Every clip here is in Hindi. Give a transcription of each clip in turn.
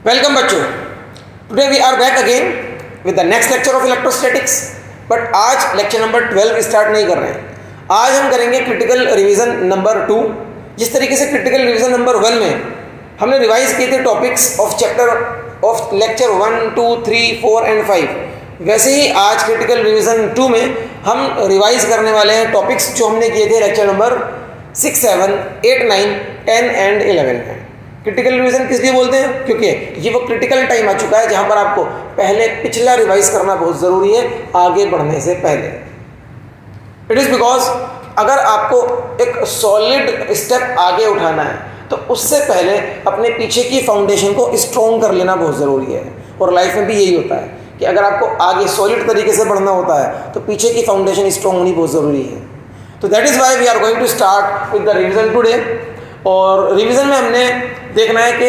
वेलकम बच्चों, today we are back again with the next lecture of electrostatics. But आज लेक्चर नंबर 12 स्टार्ट नहीं कर रहे हैं। आज हम करेंगे क्रिटिकल रिवीजन नंबर 2। जिस तरीके से क्रिटिकल रिवीजन नंबर 1 में हमने रिवाइज किए थे topics of chapter of lecture 1, 2, 3, 4 and 5, वैसे ही आज क्रिटिकल रिवीजन 2 में हम रिवाइज करने वाले हैं टॉपिक्स जो हमने किए थे लेक्चर नंबर 6, 7, 8, 9, 10 एंड 11 में। क्रिटिकल रिवीजन किस लिए बोलते हैं? क्योंकि ये वो क्रिटिकल टाइम आ चुका है जहां पर आपको पहले पिछला रिवाइज करना बहुत ज़रूरी है आगे बढ़ने से पहले। इट इज़ बिकॉज अगर आपको एक सॉलिड स्टेप आगे उठाना है तो उससे पहले अपने पीछे की फाउंडेशन को स्ट्रॉन्ग कर लेना बहुत ज़रूरी है। और लाइफ में भी यही होता है कि अगर आपको आगे सॉलिड तरीके से बढ़ना होता है तो पीछे की फाउंडेशन स्ट्रॉन्ग होनी बहुत ज़रूरी है। तो that is why we are going to start with the revision today. और रिवीजन में हमने देखना है कि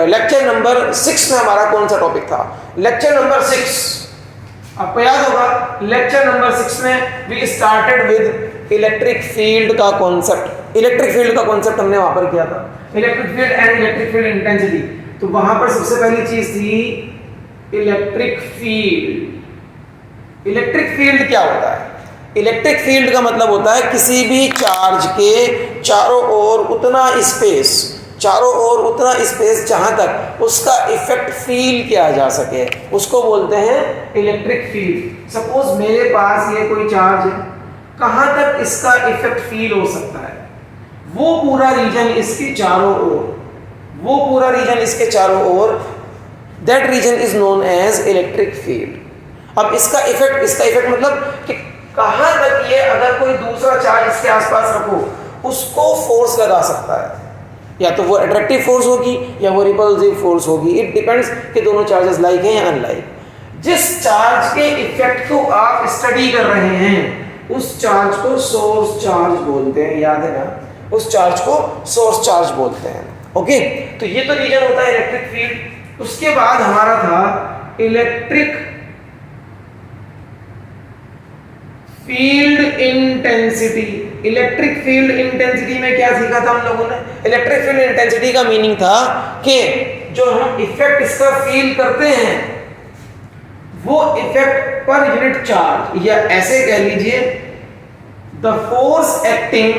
लेक्चर नंबर 6 में हमारा कौन सा टॉपिक था। लेक्चर नंबर 6 आपको याद होगा, लेक्चर नंबर 6 में we started with electric field का कॉन्सेप्ट। इलेक्ट्रिक फील्ड का कॉन्सेप्ट हमने वहां पर किया था, electric field and electric field intensity. तो वहां पर सबसे पहली चीज थी इलेक्ट्रिक फील्ड। इलेक्ट्रिक फील्ड क्या होता है? इलेक्ट्रिक फील्ड का मतलब होता है किसी भी चार्ज के चारों ओर उतना स्पेस जहां तक उसका इफेक्ट फील किया जा सके, उसको बोलते हैं इलेक्ट्रिक फील्ड। सपोज मेरे पास ये कोई चार्ज है, कहां तक इसका इफेक्ट फील हो सकता है, वो पूरा रीजन इसके चारों ओर, that region is known as electric field. अब इसका इफेक्ट मतलब कि कहां तक ये अगर कोई दूसरा चार्ज इसके आसपास रखो उसको फोर्स लगा सकता है, या तो वो अट्रैक्टिव फोर्स होगी या वो रिपल्सिव फोर्स होगी। इट डिपेंड्स कि दोनों चार्जेस लाइक हैं या अनलाइक। जिस चार्ज के इफेक्ट को आप स्टडी कर रहे हैं उस चार्ज को सोर्स चार्ज बोलते हैं, याद है ना? उस चार्ज को सोर्स चार्ज बोलते हैं। ओके, तो ये तो रीजन होता है इलेक्ट्रिक फील्ड। उसके बाद हमारा था electric field intensity. Electric field intensity में क्या सीखा था हम लोगों ने? इलेक्ट्रिक फील्ड इंटेंसिटी का मीनिंग था कि जो हम इफेक्ट इसका फील करते हैं वो इफेक्ट पर यूनिट चार्ज, या ऐसे कह लीजिए the force acting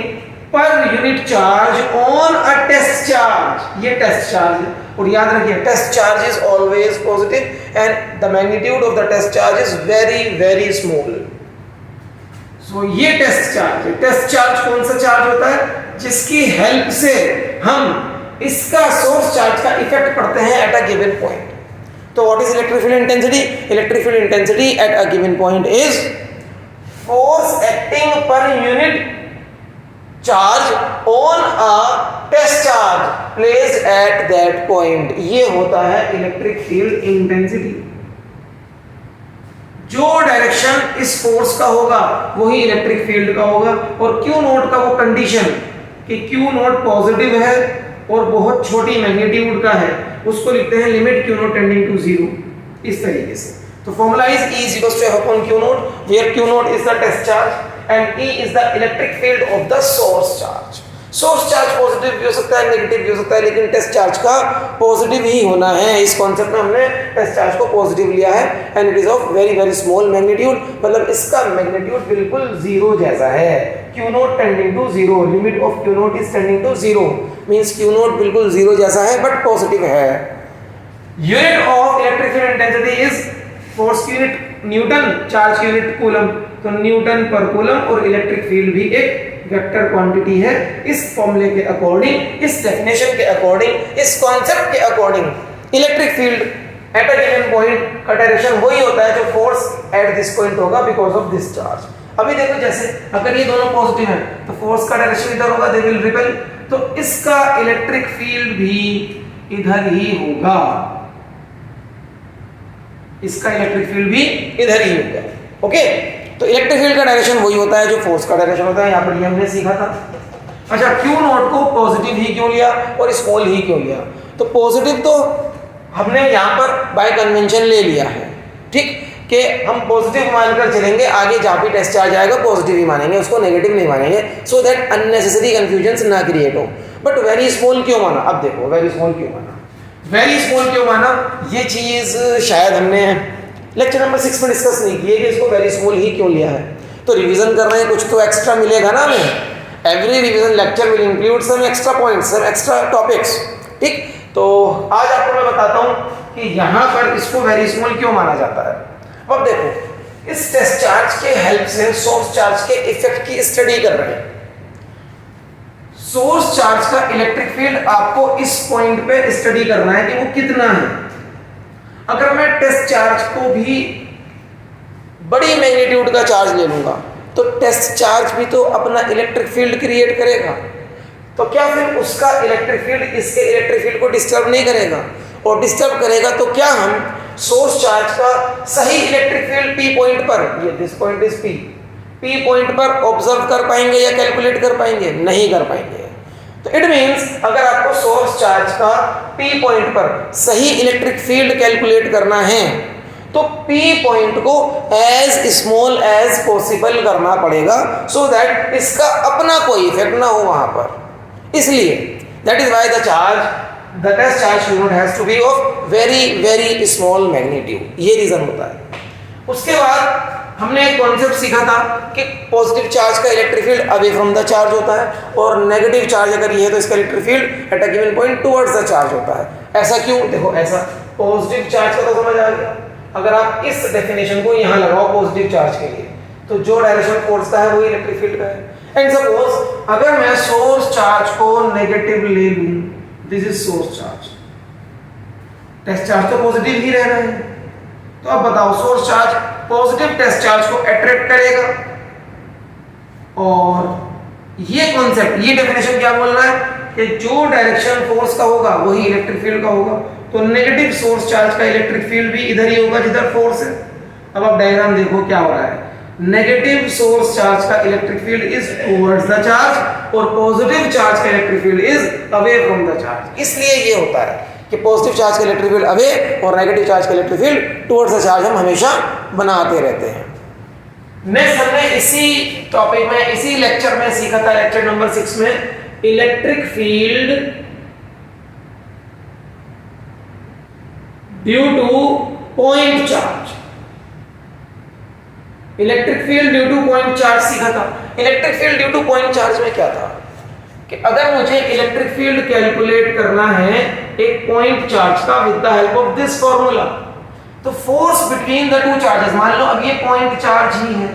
per unit charge on a test charge. ये टेस्ट चार्ज है और याद रखिए test charge is always positive and the magnitude of the test charge is very very small. तो ये टेस्ट चार्ज है। टेस्ट चार्ज कौन सा चार्ज होता है? जिसकी हेल्प से हम इसका सोर्स चार्ज का इफेक्ट पढ़ते हैं एट अ गिवन पॉइंट। तो what is electric field intensity? Electric field intensity at a given point is force acting per unit charge on a test charge placed at that point. ये होता है इलेक्ट्रिक फील्ड इंटेंसिटी। जो डायरेक्शन इस फोर्स का होगा वही इलेक्ट्रिक फील्ड का होगा। और क्यू नोट का वो कंडीशन कि क्यू नोट पॉजिटिव है और बहुत छोटी मैग्नीट्यूड का है, उसको लिखते हैं limit Q naught tending to 0, इस तरीके से। तो formula is E is equals to F upon Q naught, where Q naught is the test charge and E is the electric field of the source charge. Source charge positive भी हो सकता है, नेगेटिव भी हो सकता है, लेकिन टेस्ट चार्ज का पॉजिटिव ही होना है। इस कॉन्सेप्ट में हमने टेस्ट चार्ज को पॉजिटिव लिया है and it is of very very small magnitude. मतलब इसका मैग्नीट्यूड बिल्कुल 0 जैसा है। Q naught tending to 0, limit of Q naught is tending to 0 means Q naught बिल्कुल 0 जैसा है बट पॉजिटिव है। Unit of electric field intensity is force की यूनिट न्यूटन, चार्ज की यूनिट कूलम। तो न्यूटन पर कूलम और इलेक्ट्रिक फील्ड भी एक वेक्टर क्वांटिटी है। इस फॉर्मूले के अकॉर्डिंग, इस डेफिनेशन के अकॉर्डिंग, इस कॉन्सेप्ट के according electric field at a given point का डायरेक्शन वही होता है जो फोर्स एट दिस पॉइंट होगा बिकॉज ऑफ दिस चार्ज। अभी देखो जैसे अगर ये दोनों पॉजिटिव हैं तो फोर्स का डायरेक्शन इधर होगा, दे विल रिपेल, तो इसका इलेक्ट्रिक फील्ड भी इधर ही होगा। इसका इलेक्ट्रिक फील्ड भी इधर ही होगा। ओके, तो इलेक्ट्रिक फील्ड का डायरेक्शन वही होता है जो फोर्स का डायरेक्शन होता है। यहाँ पर ये हमने सीखा था। अच्छा, क्यू नोट को पॉजिटिव ही क्यों लिया और स्मॉल ही क्यों लिया? तो पॉजिटिव तो हमने यहाँ पर बाय कन्वेंशन ले लिया है, ठीक, कि हम पॉजिटिव मानकर चलेंगे, आगे जहाँ भी टेस्ट चार्ज आएगा पॉजिटिव ही मानेंगे, उसको नेगेटिव नहीं मानेंगे, सो दैट अननेसेसरी कंफ्यूजन ना क्रिएट हो। बट वेरी स्मॉल क्यों माना? अब देखो वेरी स्मॉल क्यों माना। वेरी स्मॉल क्यों माना, ये चीज़ शायद हमने लेक्चर नंबर 6 में डिस्कस नहीं की है कि इसको वेरी स्मॉल ही क्यों लिया है। तो रिवीजन कर रहे हैं, कुछ तो एक्स्ट्रा मिलेगा ना हमें। Every revision lecture will include some extra points, some extra topics. ठीक, तो आज आपको मैं बताता हूँ कि यहाँ पर इसको वेरी स्मॉल क्यों माना जाता है। अब देखो, इस टेस्ट चार्ज के हेल्प से सोर्स चार्ज के इफेक्ट की स्टडी कर रहे हैं। सोर्स चार्ज का इलेक्ट्रिक फील्ड आपको इस पॉइंट पे स्टडी करना है कि वो कितना है। अगर मैं टेस्ट चार्ज को भी बड़ी मैग्नीट्यूड का चार्ज ले लूंगा तो टेस्ट चार्ज भी तो अपना इलेक्ट्रिक फील्ड क्रिएट करेगा, तो क्या फिर उसका इलेक्ट्रिक फील्ड इसके इलेक्ट्रिक फील्ड को डिस्टर्ब नहीं करेगा? और डिस्टर्ब करेगा तो क्या हम सोर्स चार्ज का सही इलेक्ट्रिक फील्ड पी पॉइंट पर, ये this point is P point पर ऑब्जर्व कर पाएंगे या कैलकुलेट कर पाएंगे? नहीं कर पाएंगे। तो इट मींस अगर आपको सोर्स चार्ज का पी पॉइंट पर सही इलेक्ट्रिक फील्ड कैलकुलेट करना है तो पी पॉइंट को एज स्मॉल एज पॉसिबल करना पड़ेगा, सो दैट इसका अपना कोई इफेक्ट ना हो वहां पर। इसलिए that is why the test charge unit has to be of very very small magnitude, ये रीजन होता है। उसके बाद हमने एक कॉन्सेप्ट सीखा था कि पॉजिटिव चार्ज का electric field away from the charge होता है और नेगेटिव चार्ज अगर ये है तो इसका electric field at a given point towards the charge होता है। ऐसा क्यों? देखो, ऐसा पॉजिटिव चार्ज का तो समझ आ गया। अगर आप इस डेफिनेशन को यहाँ लगाओ पॉजिटिव चार्ज के लिए, तो जो डायरेक्शन फोर्स का है वही इलेक्ट्रिक फील्ड का है। एंड सपोज अगर मैं सोर्स चार्ज को नेगेटिव ले लूं, this is source charge, test charge तो पॉजिटिव ही रह रहे हैं, तो अब बताओ source charge positive test charge को अट्रैक्ट करेगा। और ये कॉन्सेप्ट, ये डेफिनेशन क्या बोल रहा है कि जो डायरेक्शन फोर्स का होगा वही इलेक्ट्रिक फील्ड का होगा, तो नेगेटिव सोर्स चार्ज का इलेक्ट्रिक फील्ड भी इधर ही होगा जिधर फोर्स है। अब आप डायग्राम देखो क्या हो रहा है, नेगेटिव सोर्स चार्ज का electric field is towards the charge और पॉजिटिव चार्ज का electric field is away from the charge. इसलिए ये होता है कि पॉजिटिव चार्ज का इलेक्ट्रिक फील्ड अवे और नेगेटिव चार्ज का electric field towards the charge हम हमेशा बनाते रहते हैं। नेक्स्ट हमने इसी टॉपिक में, इसी लेक्चर में सीखा था, लेक्चर नंबर 6 में, electric field due two point charge. Electric field due two point charge सीखा था। Electric field due two point charge में क्या था कि अगर मुझे इलेक्ट्रिक फील्ड कैलकुलेट करना है एक पॉइंट चार्ज का with the help of this formula, तो force between the two charges, मान लो अब ये पॉइंट चार्ज ही है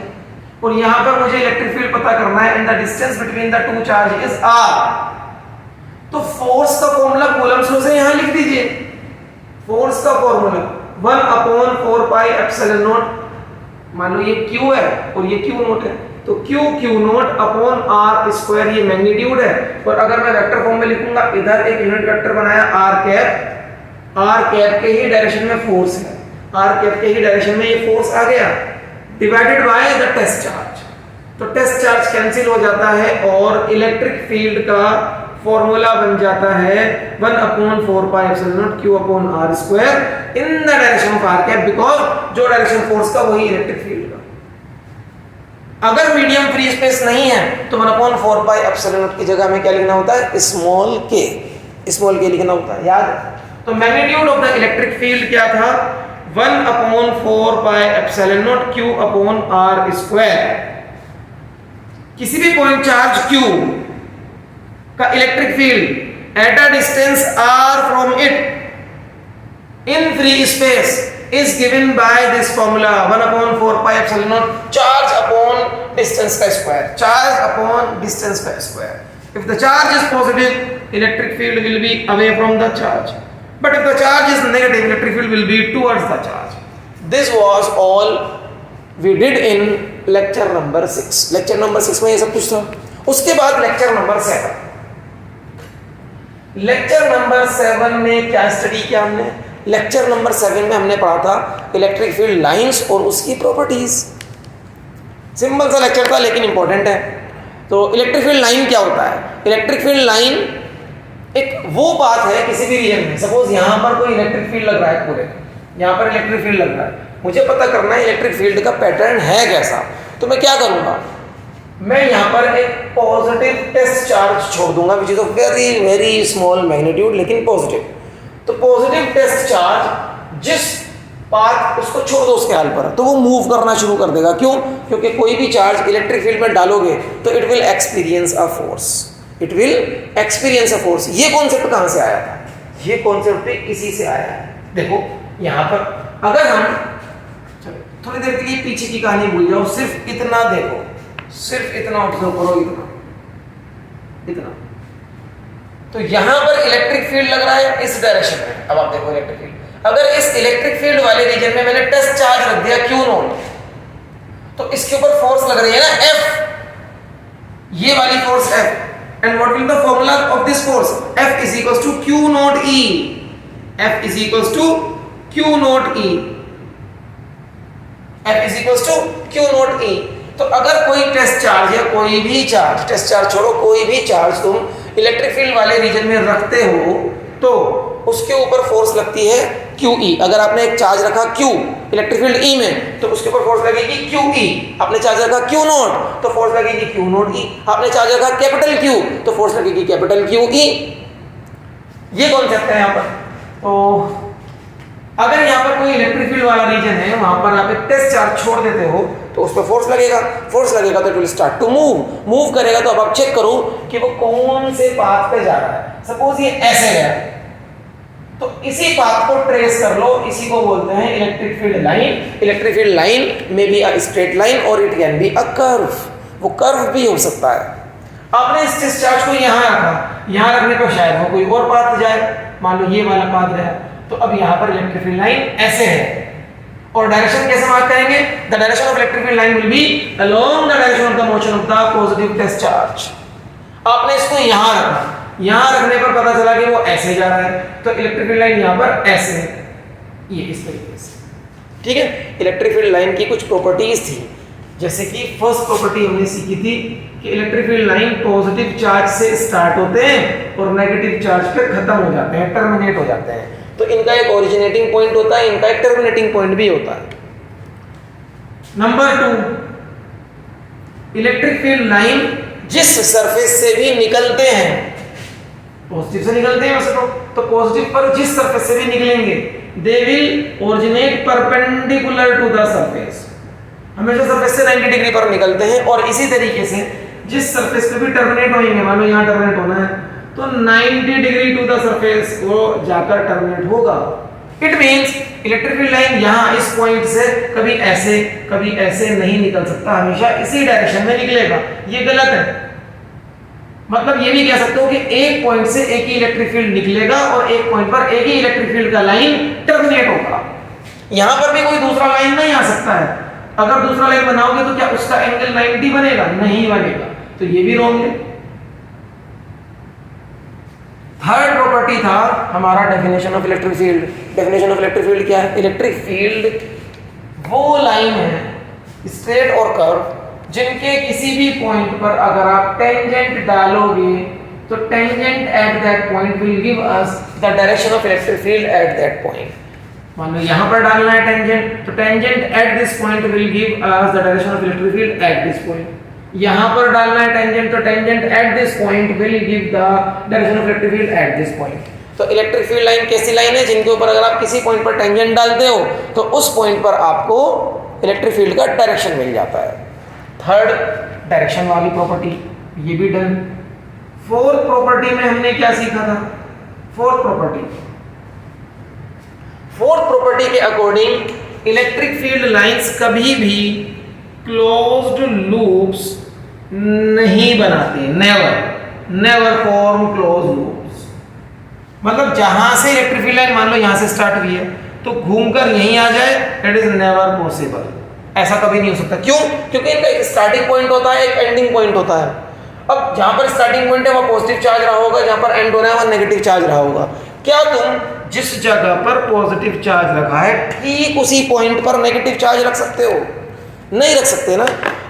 और यहां पर मुझे इलेक्ट्रिक फील्ड पता करना है and the distance between the to charge is r, तो फोर्स का फॉर्मूला कूलम्ब्स लॉ से यहां लिख दीजिए। फोर्स का फॉर्मूला 1/4 पाई एप्सिलॉन नॉट, मान लो ये q है और ये q नॉट है, तो q not upon r square, ये मैग्नीट्यूड है। और अगर मैं वेक्टर फॉर्म में लिखूंगा, इधर एक यूनिट वेक्टर बनाया r कैप के ही डायरेक्शन में फोर्स है, r कैप के ही डायरेक्शन में ये फोर्स आ गया, divided by the test charge. तो टेस्ट चार्ज कैंसिल हो जाता है और इलेक्ट्रिक फील्ड का फॉर्मूला बन जाता है 1/4 pi epsilon not q upon r square in the direction of r cap, because जो डायरेक्शन फोर्स का वही इलेक्ट्रिक फील्ड का। अगर मीडियम फ्री स्पेस नहीं है तो 1/4 पाई एप्सिलॉन नॉट की जगह में क्या लिखना होता है? स्मॉल k लिखना होता है, याद है? तो magnitude of the electric field क्या था? 1/4 pi epsilon not q upon r square. किसी भी पॉइंट चार्ज q का electric field at a distance r from it in free space is given by this formula 1/4 pi epsilon naught charge upon distance का square, charge upon distance का square. If the charge is positive, electric field will be away from the charge, but if the charge is negative, electric field will be towards the charge. This was all we did in lecture number 6. lecture number 6 में ये सब कुछ था। उसके बाद lecture number 7, lecture number 7 में क्या स्टडी किया हमने? लेक्चर नंबर 7 में हमने पढ़ा था इलेक्ट्रिक फील्ड लाइंस और उसकी प्रॉपर्टीज। सिंपल सा लेक्चर था लेकिन इंपॉर्टेंट है। तो इलेक्ट्रिक फील्ड लाइन क्या होता है? इलेक्ट्रिक फील्ड लाइन एक वो बात है किसी भी रीजन में, सपोज यहाँ पर कोई इलेक्ट्रिक फील्ड लग रहा है, पूरे यहाँ पर इलेक्ट्रिक फील्ड लग रहा है, मुझे पता करना है इलेक्ट्रिक फील्ड का पैटर्न है कैसा। तो मैं क्या करूँगा? मैं यहाँ पर एक पॉजिटिव टेस्ट चार्ज छोड़ दूंगा which is of very very small magnitude, लेकिन पॉजिटिव। तो पॉजिटिव टेस्ट चार्ज जिस पाथ उसको छोड़ दो उसके हाल पर, तो वो मूव करना शुरू कर देगा। क्यों? क्योंकि कोई भी चार्ज इलेक्ट्रिक फील्ड में डालोगे तो it will experience a force, it will experience a force. ये कॉन्सेप्ट कहां से आया था? ये कॉन्सेप्ट भी इसी से आया है। देखो यहां पर अगर हम थोड़ी देर के लिए पीछे की कहानी भूल जाओ, सिर्फ इतना देखो, सिर्फ इतना ऑब्जर्व करो, इतना। तो यहां पर इलेक्ट्रिक फील्ड लग रहा है इस डायरेक्शन में। अब आप देखो इलेक्ट्रिक फील्ड, अगर इस इलेक्ट्रिक फील्ड वाले रीजन में मैंने टेस्ट चार्ज रख दिया Q नॉट, तो इसके ऊपर फोर्स लग रही है ना F, ये वाली force F। And what will the formula of this force? F is equals to Q naught E, F is equals to Q naught E, F is equals to Q naught E। तो अगर कोई टेस्ट चार्ज या कोई भी चार्ज, टेस्ट चार्ज छोड़ो, कोई भी चार्ज तुम इलेक्ट्रिक फील्ड वाले रीजन में रखते हो तो उसके ऊपर फोर्स लगती है QE। अगर आपने एक चार्ज रखा Q इलेक्ट्रिक फील्ड E में, तो उसके ऊपर फोर्स लगेगी QE। आपने चार्ज रखा Q नॉट तो फोर्स लगेगी Q नॉट E। आपने चार्ज रखा कैपिटल Q तो फोर्स लगेगी कैपिटल QE। ये कॉन्सेप्ट है यहाँ पर। तो अगर यहाँ पर कोई इलेक्ट्रिक फील्ड वाला रीजन है, वहां पर आप एक टेस्ट चार्ज छोड़ देते हो तो उस पर फोर्स लगेगा, फोर्स लगेगा तो it will start to move करेगा। तो अब आप चेक करो कि वो कौन से पाथ पे जा रहा है। सपोज ये ऐसे गया, तो इसी पाथ को ट्रेस कर लो, इसी को बोलते हैं electric field line. Electric field line में बी अ स्ट्रेट लाइन और it can be a curve, वो कर्व भी हो सकता है। आपने इस टेस्ट चार्ज को यहाँ रखा, यहाँ रखने पर शायद वो कोई और पाथ जाए, मान लो ये वाला पाथ गया, तो अब यहाँ पर इलेक्ट्रिक फील्ड लाइन ऐसे है। और डायरेक्शन कैसे मार्क करेंगे? The direction of electric field line will be along the direction of the motion of the positive test charge. आपने इसको यहाँ रखा, यहाँ रखने पर पता चला कि वो ऐसे जा रहा है, तो इलेक्ट्रिक फील्ड लाइन यहाँ पर ऐसे है, ये इस तरीके से। ठीक है, इलेक्ट्रिक फील्ड लाइन की कुछ प्रॉपर्टीज थी, जैसे कि फर्स्ट प्रॉपर्टी हमने सीखी थी कि electric field line positive charge से स्टार्ट होते हैं और नेगेटिव चार्ज पे खत्म हो जाते हैं, टर्मिनेट हो जाते हैं। तो इनका एक ओरिजिनेटिंग पॉइंट होता है, इनका एक टर्मिनेटिंग पॉइंट भी होता है। नंबर 2, इलेक्ट्रिक फील्ड लाइन जिस सरफेस से भी निकलते हैं, पॉजिटिव से निकलते हैं वैसे तो पॉजिटिव पर जिस सरफेस से भी निकलेंगे, they will originate perpendicular to the surface. हमेशा सरफेस से 90 डिग्री पर निकलते हैं। और इसी तरीके से जिस सरफेस पे भी टर्मिनेट होंगे, मान लो यहाँ टर्मिनेट होना है, तो 90 डिग्री टू द सरफेस वो जाकर टर्मिनेट होगा। It means electric field line यहाँ इस पॉइंट से कभी ऐसे नहीं निकल सकता, हमेशा इसी डायरेक्शन में निकलेगा। ये गलत है। मतलब ये भी कह सकते हो कि एक पॉइंट से एक ही इलेक्ट्रिक फील्ड निकलेगा और एक पॉइंट पर एक ही इलेक्ट्रिक फील्ड का लाइन टर्मिनेट होगा। यहाँ पर भी कोई दूसरा लाइन नहीं आ सकता है। अगर दूसरा लाइन बनाओगे तो क्या उसका एंगल 90 बनेगा? नहीं बनेगा, तो ये भी रॉन्ग है। थर्ड प्रॉपर्टी था हमारा definition of electric field. Definition of electric field क्या है? इलेक्ट्रिक फील्ड वो लाइन है, स्ट्रेट और कर्व, जिनके किसी भी पॉइंट पर अगर आप टेंजेंट डालोगे तो tangent at that point will give us the direction of electric field at that point. मान लो यहाँ पर डालना है टेंजेंट, तो tangent at this point will give us the direction of electric field at this point. यहाँ पर डालना है टेंजेंट, तो tangent at this point will give the direction of electric field at this point. तो इलेक्ट्रिक फील्ड लाइन कैसी लाइन है? जिनके ऊपर अगर आप किसी पॉइंट पर टेंजेंट डालते हो तो उस पॉइंट पर आपको इलेक्ट्रिक फील्ड का डायरेक्शन मिल जाता है। थर्ड डायरेक्शन वाली प्रॉपर्टी, ये भी डन। फोर्थ प्रॉपर्टी में हमने क्या सीखा था? फोर्थ प्रॉपर्टी के अकॉर्डिंग इलेक्ट्रिक फील्ड लाइंस कभी भी क्लोज्ड लूप्स नहीं बनाती। Never form close loops. मतलब जहां से इलेक्ट्रिक फील्ड लाइन मान लो यहां से स्टार्ट हुई है तो घूमकर यहीं आ जाए, इट इज नेवर पॉसिबल। ऐसा कभी नहीं हो सकता। क्यों? क्योंकि इनका एक स्टार्टिंग पॉइंट होता है, एक एंडिंग पॉइंट होता है। अब जहां पर स्टार्टिंग पॉइंट है वहां पॉजिटिव चार्ज रहा होगा, जहां पर एंड हो रहा है वहां नेगेटिव चार्ज रहा होगा। क्या तुम जिस जगह पर पॉजिटिव चार्ज रखा है ठीक उसी पॉइंट पर नेगेटिव चार्ज रख सकते हो? नहीं रख सकते ना।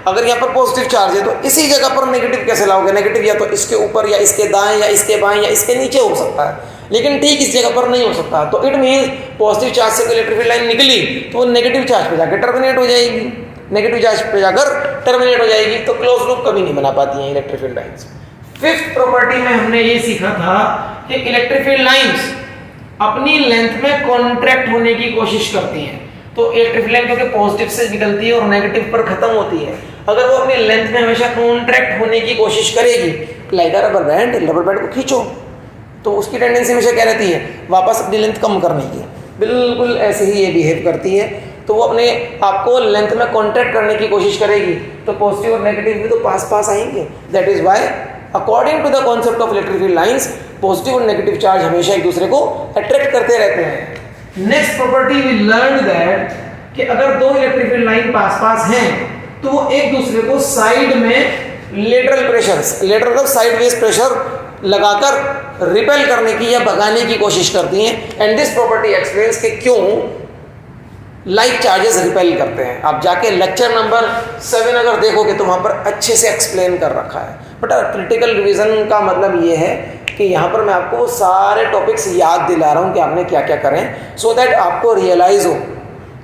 अगर यहाँ पर पॉजिटिव चार्ज है तो इसी जगह पर नेगेटिव कैसे लाओगे? नेगेटिव या तो इसके ऊपर या इसके दाएं या इसके बाएं या इसके नीचे हो सकता है, लेकिन ठीक इस जगह पर नहीं हो सकता। तो इट मीन्स पॉजिटिव चार्ज से इलेक्ट्रिक फील्ड लाइन निकली तो वो नेगेटिव चार्ज पे जाकर टर्मिनेट हो जाएगी, नेगेटिव चार्ज पे जाकर टर्मिनेट हो जाएगी। तो क्लोज लूप कभी नहीं बना पाती हैं electric field lines. Fifth property में हमने ये सीखा था कि इलेक्ट्रिक फील्ड लाइंस अपनी लेंथ में कॉन्ट्रैक्ट होने की कोशिश करती हैं। तो इलेक्ट्रिक फील्ड लाइन क्योंकि पॉजिटिव से निकलती है और नेगेटिव पर खत्म होती है, अगर वो अपनी लेंथ में हमेशा कॉन्ट्रैक्ट होने की कोशिश करेगी, लाइक रबर बैंड को खींचो तो उसकी टेंडेंसी हमेशा क्या रहती है, वापस अपनी लेंथ कम करने की। बिल्कुल ऐसे ही ये बिहेव करती है। तो वो अपने आपको लेंथ में कॉन्ट्रैक्ट करने की कोशिश करेगी, तो पॉजिटिव और नेगेटिव भी तो पास पास आएंगे। That is why according to the concept of electric field lines, positive और नेगेटिव चार्ज हमेशा एक दूसरे को अट्रैक्ट करते रहते हैं। Next property we learn that कि अगर दो इलेक्ट्रिक फील्ड लाइन पास पास हैं तो वो एक दूसरे को साइड में लेटरल प्रेशर, लेटरल मतलब साइडवेज प्रेशर लगाकर रिपेल करने की या भगाने की कोशिश करती हैं। एंड दिस प्रॉपर्टी एक्सप्लेन्स कि क्यों लाइक चार्जेस रिपेल करते हैं। आप जाके लेक्चर नंबर 7 अगर देखोगे तो वहाँ पर अच्छे से एक्सप्लेन कर रखा है। बट क्रिटिकल रिवीजन का मतलब ये है कि यहाँ पर मैं आपको सारे टॉपिक्स याद दिला रहा हूँ कि आपने क्या क्या करें, सो दैट आपको रियलाइज़ हो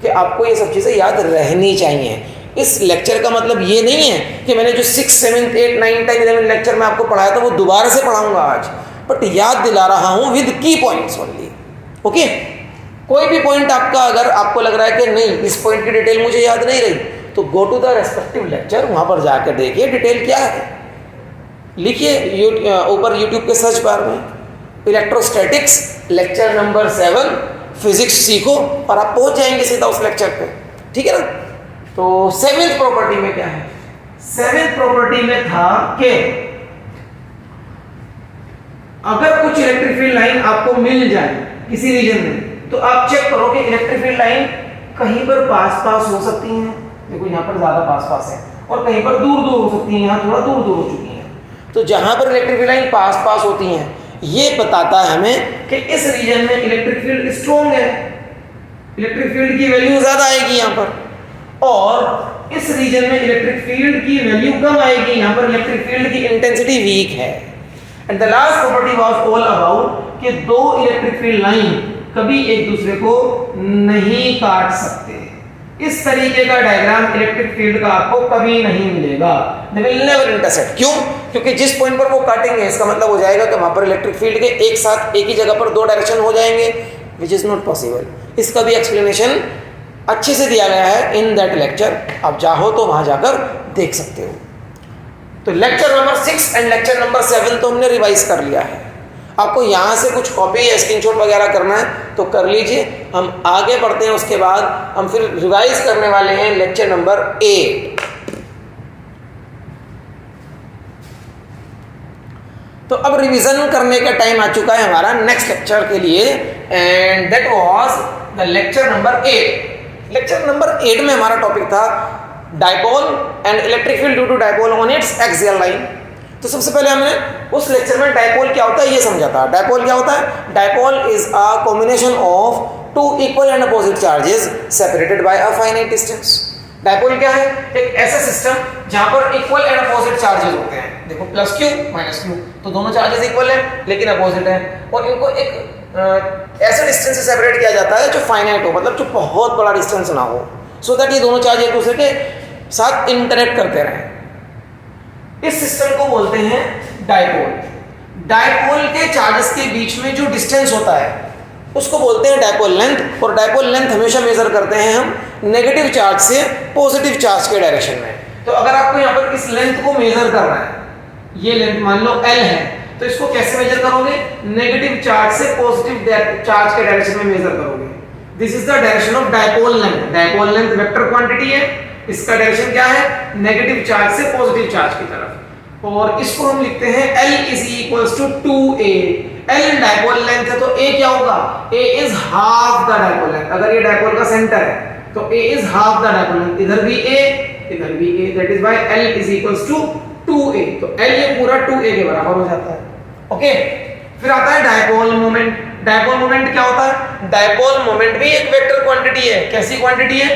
कि आपको ये सब चीज़ें याद रहनी चाहिए। इस लेक्चर का मतलब ये नहीं है कि मैंने जो 6, 7, 8, 9, 10, 11 लेक्चर में आपको पढ़ाया था वो दोबारा से पढ़ाऊंगा आज, बट याद दिला रहा हूँ विद की पॉइंट्स ओनली। ओके, कोई भी पॉइंट आपका अगर आपको लग रहा है कि नहीं इस पॉइंट की डिटेल मुझे याद नहीं रही, तो go to the respective lecture, वहाँ पर जाकर देखिए डिटेल क्या है। लिखिए ऊपर यूट्यूब के सर्च बार में इलेक्ट्रोस्टैटिक्स लेक्चर नंबर 7 फिजिक्स सीखो और आप पहुँच जाएंगे सीधा उस लेक्चर पे। ठीक है ना। तो 7th प्रॉपर्टी में क्या है, 7th प्रॉपर्टी में था कि अगर कुछ इलेक्ट्रिक फील्ड लाइन आपको मिल जाए किसी रीजन में, तो आप चेक करो कि इलेक्ट्रिक फील्ड लाइन कहीं पर पास पास हो सकती हैं, देखो यहाँ पर ज्यादा पास पास है, और कहीं पर दूर दूर हो सकती हैं, यहाँ थोड़ा दूर दूर हो चुकी हैं। तो जहां पर इलेक्ट्रिक फील्ड लाइन पास पास होती हैं, ये बताता है हमें कि इस रीजन में इलेक्ट्रिक फील्ड स्ट्रॉन्ग है, इलेक्ट्रिक फील्ड की वैल्यू ज्यादा आएगी यहाँ पर, और इस रीजन में इलेक्ट्रिक फील्ड की वैल्यू कम आएगी, यहाँ पर इलेक्ट्रिक फील्ड की इंटेंसिटी वीक है। And the last property was all about कि दो इलेक्ट्रिक फील्ड लाइन कभी एक दूसरे को नहीं काट सकते। इस तरीके का डायग्राम इलेक्ट्रिक फील्ड का आपको कभी नहीं मिलेगा, they will never intersect। क्यों? क्योंकि जिस पॉइंट पर वो काटेंगे इसका मतलब हो जाएगा कि वहां पर इलेक्ट्रिक फील्ड के एक साथ एक ही जगह पर दो डायरेक्शन हो जाएंगे, विच इज नॉट पॉसिबल। इसका भी एक्सप्लेनेशन अच्छे से दिया गया है इन दैट लेक्चर, आप चाहो तो वहां जाकर देख सकते हो। तो lecture number 6 and lecture number 7 तो हमने रिवाइज कर लिया है। आपको यहाँ से कुछ कॉपी या स्क्रीनशॉट वगैरह करना है तो कर लीजिए, हम आगे बढ़ते हैं। उसके बाद हम फिर रिवाइज करने वाले हैं लेक्चर नंबर 8। तो अब रिवीजन करने का टाइम आ चुका है हमारा नेक्स्ट लेक्चर के लिए, and that was the lecture number 8। Lecture number 8 में हमारा टॉपिक था dipole and electric field due to dipole on its axial line. तो सबसे पहले हमने उस लेक्चर में डायपोल क्या होता है ये समझा था। डायपोल क्या होता है? Dipole is a combination of two equal and opposite charges separated by a finite distance. Dipole क्या है? एक ऐसा सिस्टम जहां पर इक्वल एंड अपोजिट चार्जेस होते हैं। देखो प्लस क्यू माइनस क्यू, तो दोनों चार्जेस इक्वल है लेकिन अपोजिट है, और इनको एक ऐसे डिस्टेंस से सेपरेट किया जाता है जो फाइनाइट हो, मतलब जो बहुत बड़ा डिस्टेंस ना हो, सो दैट ये दोनों चार्ज एक दूसरे के साथ इंटरेक्ट करते रहें। इस सिस्टम को बोलते हैं डायपोल। डायपोल के चार्जेस के बीच में जो डिस्टेंस होता है उसको बोलते हैं डायपोल लेंथ, और डायपोल लेंथ हमेशा मेजर करते हैं हम नेगेटिव चार्ज से पॉजिटिव चार्ज के डायरेक्शन में। तो अगर आपको यहाँ पर इस लेंथ को मेजर करना है, ये लेंथ मान लो L है, तो इसको कैसे मेजर करोगे? नेगेटिव चार्ज से पॉजिटिव चार्ज के डायरेक्शन में मेजर करोगे। This is the direction of dipole length. Dipole length vector quantity है, इसका डायरेक्शन क्या है? नेगेटिव चार्ज से पॉजिटिव चार्ज की तरफ, और इसको हम लिखते हैं L is equals to 2a। L dipole length है तो A क्या होगा? A is half the dipole length. अगर ये डायपोल का सेंटर है तो A is half the dipole length, इधर भी A इधर भी A, that is why L is equals to 2a। तो L ये पूरा 2a के बराबर हो जाता है। ओके, फिर आता है डायपोल मोमेंट। डायपोल मोमेंट क्या होता है? डायपोल मोमेंट भी एक वेक्टर क्वांटिटी है। कैसी क्वांटिटी है?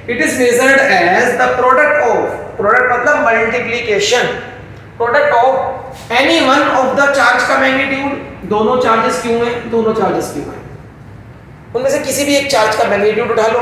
It is measured as the product of, product मतलब multiplication, product of any one of the charge का मैग्नीट्यूड। दोनों चार्जेस क्यों हैं? दोनों चार्जेस क्यों हैं? उनमें से किसी भी एक चार्ज का मैग्नीट्यूड उठा लो,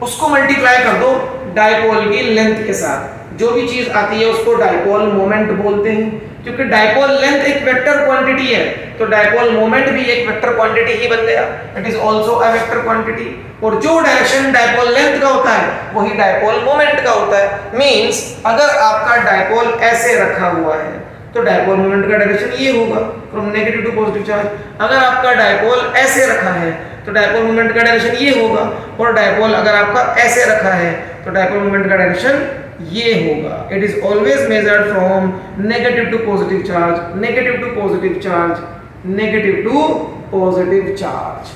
उसको मल्टीप्लाई कर दो डायपोल की लेंथ के साथ, जो भी चीज आती है उसको डायपोल मोमेंट बोलते हैं, क्योंकि डायपोल लेंथ एक वेक्टर क्वांटिटी है। तो डायपोल मोमेंट भी एक वेक्टर क्वांटिटी ही बन गया, it is also a vector quantity. और जो डायरेक्शन डायपोल लेंथ का होता है वही डायपोल मोमेंट का होता है। मींस अगर आपका डायपोल ऐसे रखा हुआ है तो डायपोल मोमेंट का डायरेक्शन ये होगा, from negative to positive charge. अगर आपका डायपोल ऐसे रखा है तो डायपोल मोमेंट का डायरेक्शन ये होगा, और डायपोल अगर आपका ऐसे रखा है तो डायपोल मोमेंट का डायरेक्शन ये होगा। It is always measured from negative to positive charge, negative to positive charge, negative to positive charge.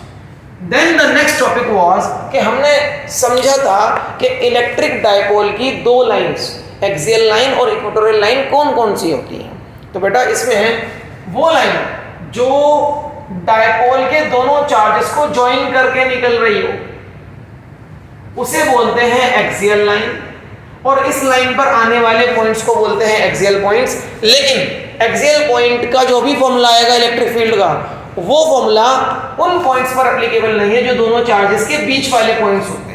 Then the next topic was कि हमने समझा था कि इलेक्ट्रिक डायपोल की दो लाइंस, एक्सियल लाइन और इक्वेटोरियल लाइन कौन कौन सी होती हैं। तो बेटा इसमें है वो लाइन जो डायपोल के दोनों चार्जेस को ज्वाइन करके निकल रही हो, उसे बोलते हैं एक्सियल लाइन, और इस लाइन पर आने वाले पॉइंट्स को बोलते हैं एक्सियल पॉइंट्स। लेकिन एक्सियल पॉइंट का जो भी फॉर्मूला आएगा इलेक्ट्रिक फील्ड का, वो फॉर्मूला उन पॉइंट्स पर एप्लीकेबल नहीं है जो दोनों चार्जेस के बीच वाले पॉइंट्स होते हैं।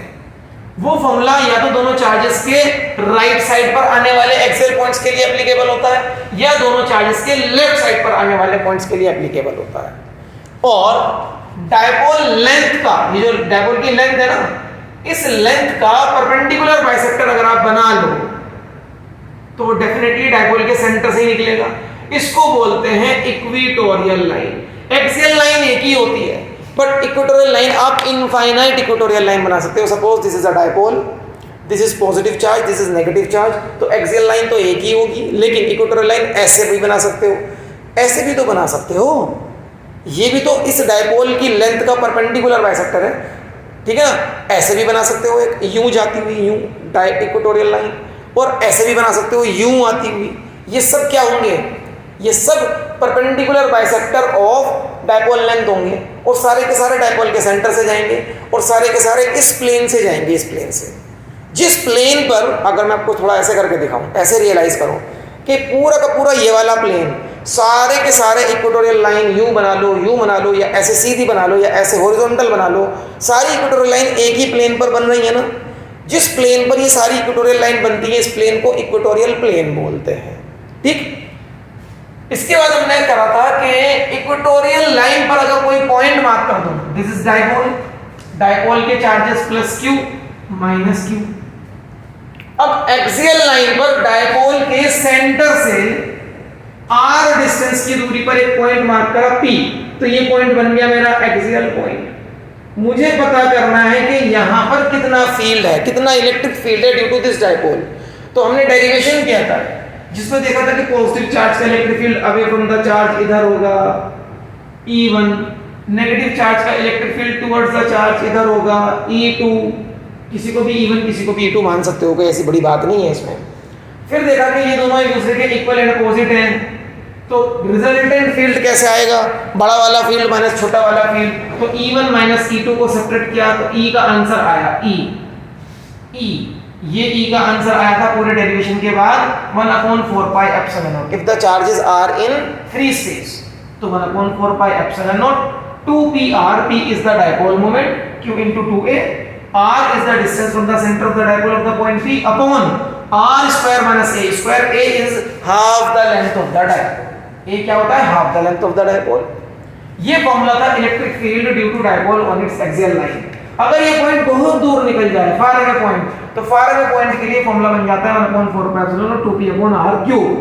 वो फॉर्मूला या तो दोनों चार्जेस के राइट साइड पर आने वाले एक्सियल पॉइंट्स के लिए एप्लीकेबल होता है, या दोनों चार्जेस के लेफ्ट साइड पर आने वाले पॉइंट्स के लिए एप्लीकेबल होता है। और डायपोल लेंथ का, ये जो डायपोल की लेंथ है ना, इस लेंथ का परपेंडिकुलर बाइसेक्टर अगर आप बना लो तो वो डेफिनेटली डायपोल के सेंटर से ही निकलेगा। इसको बोलते हैं इक्वेटोरियल लाइन। एक्सियल लाइन एक ही होती है, बट इक्वेटोरियल लाइन आप इनफाइनाइट इक्वेटोरियल लाइन बना सकते हो। Suppose this is a dipole, this is positive charge, this is negative charge, तो एक्सियल लाइन तो एक ही होगी, लेकिन इक्वेटोरियल लाइन ऐसे भी बना सकते हो, ऐसे भी तो बना सकते हो। ये भी तो इस डायपोल की लेंथ का परपेंडिकुलर बाइसेक्टर है, ठीक है ना। ऐसे भी बना सकते हो, एक यूं जाती हुई यूं इक्वेटोरियल लाइन, और ऐसे भी बना सकते हो यूं आती हुई। ये सब क्या होंगे, ये सब perpendicular bisector of dipole length होंगे, और सारे के सारे डायपोल के सेंटर से जाएंगे, और सारे के सारे इस प्लेन से जाएंगे, इस प्लेन से। जिस प्लेन पर, अगर मैं आपको थोड़ा ऐसे करके दिखाऊं, ऐसे रियलाइज करो कि पूरा का पूरा ये वाला प्लेन, सारे के सारे इक्वेटोरियल लाइन यूं बना लो, यूं बना लो, या ऐसे सीधी बना लो, या ऐसे हॉरिजॉन्टल बना लो, सारी इक्वेटोरियल लाइन एक ही प्लेन पर बन रही है ना। जिस प्लेन पर ये सारी इक्वेटोरियल लाइन बनती है, इस प्लेन को इक्वेटोरियल प्लेन बोलते हैं, ठीक। इसके बाद हमने कहा था कि इक्वेटोरियल लाइन पर अगर कोई पॉइंट मार्क कर दो, दिस इज डायपोल, डायपोल के charges plus Q minus Q. अब एक्सियल लाइन पर डायपोल के सेंटर से r डिस्टेंस की दूरी पर एक पॉइंट मार्क करा P, तो ये पॉइंट बन गया मेरा एक्सियल पॉइंट। मुझे पता करना है कि यहां पर कितना फील्ड है, कितना इलेक्ट्रिक फील्ड है ड्यू टू दिस डायपोल। तो हमने डेरिवेशन किया था जिसमें देखा था कि पॉजिटिव चार्ज का electric field away from the charge इधर होगा E1, नेगेटिव चार्ज का electric field towards the charge इधर होगा E2। किसी को भी E1 किसी को भी E2 मान सकते हो, कोई ऐसी बड़ी बात नहीं है इसमें। फिर देखा कि ये दोनों एक दूसरे के इक्वल एंड अपोजिट हैं, तो रिजल्टेंट फील्ड कैसे आएगा, बड़ा वाला फील्ड माइनस छोटा वाला फील्ड। तो E1 माइनस E2 को सब्ट्रैक्ट किया तो E का आंसर आया E, ये E का आंसर आया था पूरे डेरिवेशन के बाद 1/4 pi epsilon naught if the charges are in free space. तो 1/4 pi epsilon naught 2pr, p is the dipole moment, q into 2a, r is the distance from the center of the dipole of the point P upon r square minus a square, a is half the length of the dipole, a क्या होता है half the length of the dipole। ये फॉर्मूला था electric field due to dipole on its axial line. अगर ये पॉइंट बहुत दूर निकल जाए, फार अवे पॉइंट, तो फार अवे पॉइंट के लिए फॉर्मूला बन जाता है 1/4 pi epsilon naught 2p upon r cube,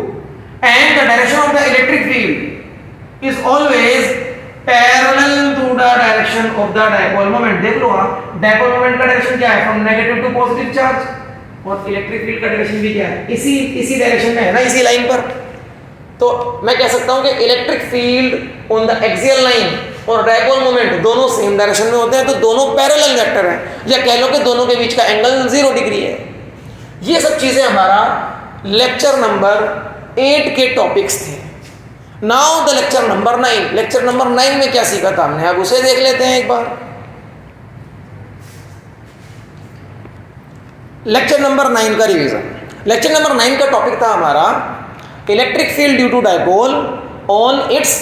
and the direction of the electric field is always parallel to the direction of the dipole moment. देख लो आप, डायपोल मोमेंट का डायरेक्शन क्या है, from negative to positive charge, और इलेक्ट्रिक फील्ड का डायरेक्शन भी क्या है, इसी डायरेक्शन में है ना, इसी लाइन पर। तो मैं कह सकता हूं कि electric field on the axial line और डायपोल मोमेंट दोनों सेम डायरेक्शन में होते हैं, तो दोनों पैरेलल वेक्टर हैं, या कह लो कि दोनों के बीच का एंगल 0 डिग्री है। ये सब चीजें हमारा लेक्चर नंबर 8 के टॉपिक्स थे। Now the lecture number 9। Lecture number 9 में क्या सीखा था हमने, अब उसे देख लेते हैं एक बार। लेक्चर नंबर 9 का रिवीजन। लेक्चर नंबर 9 का टॉपिक था हमारा electric field due to dipole on its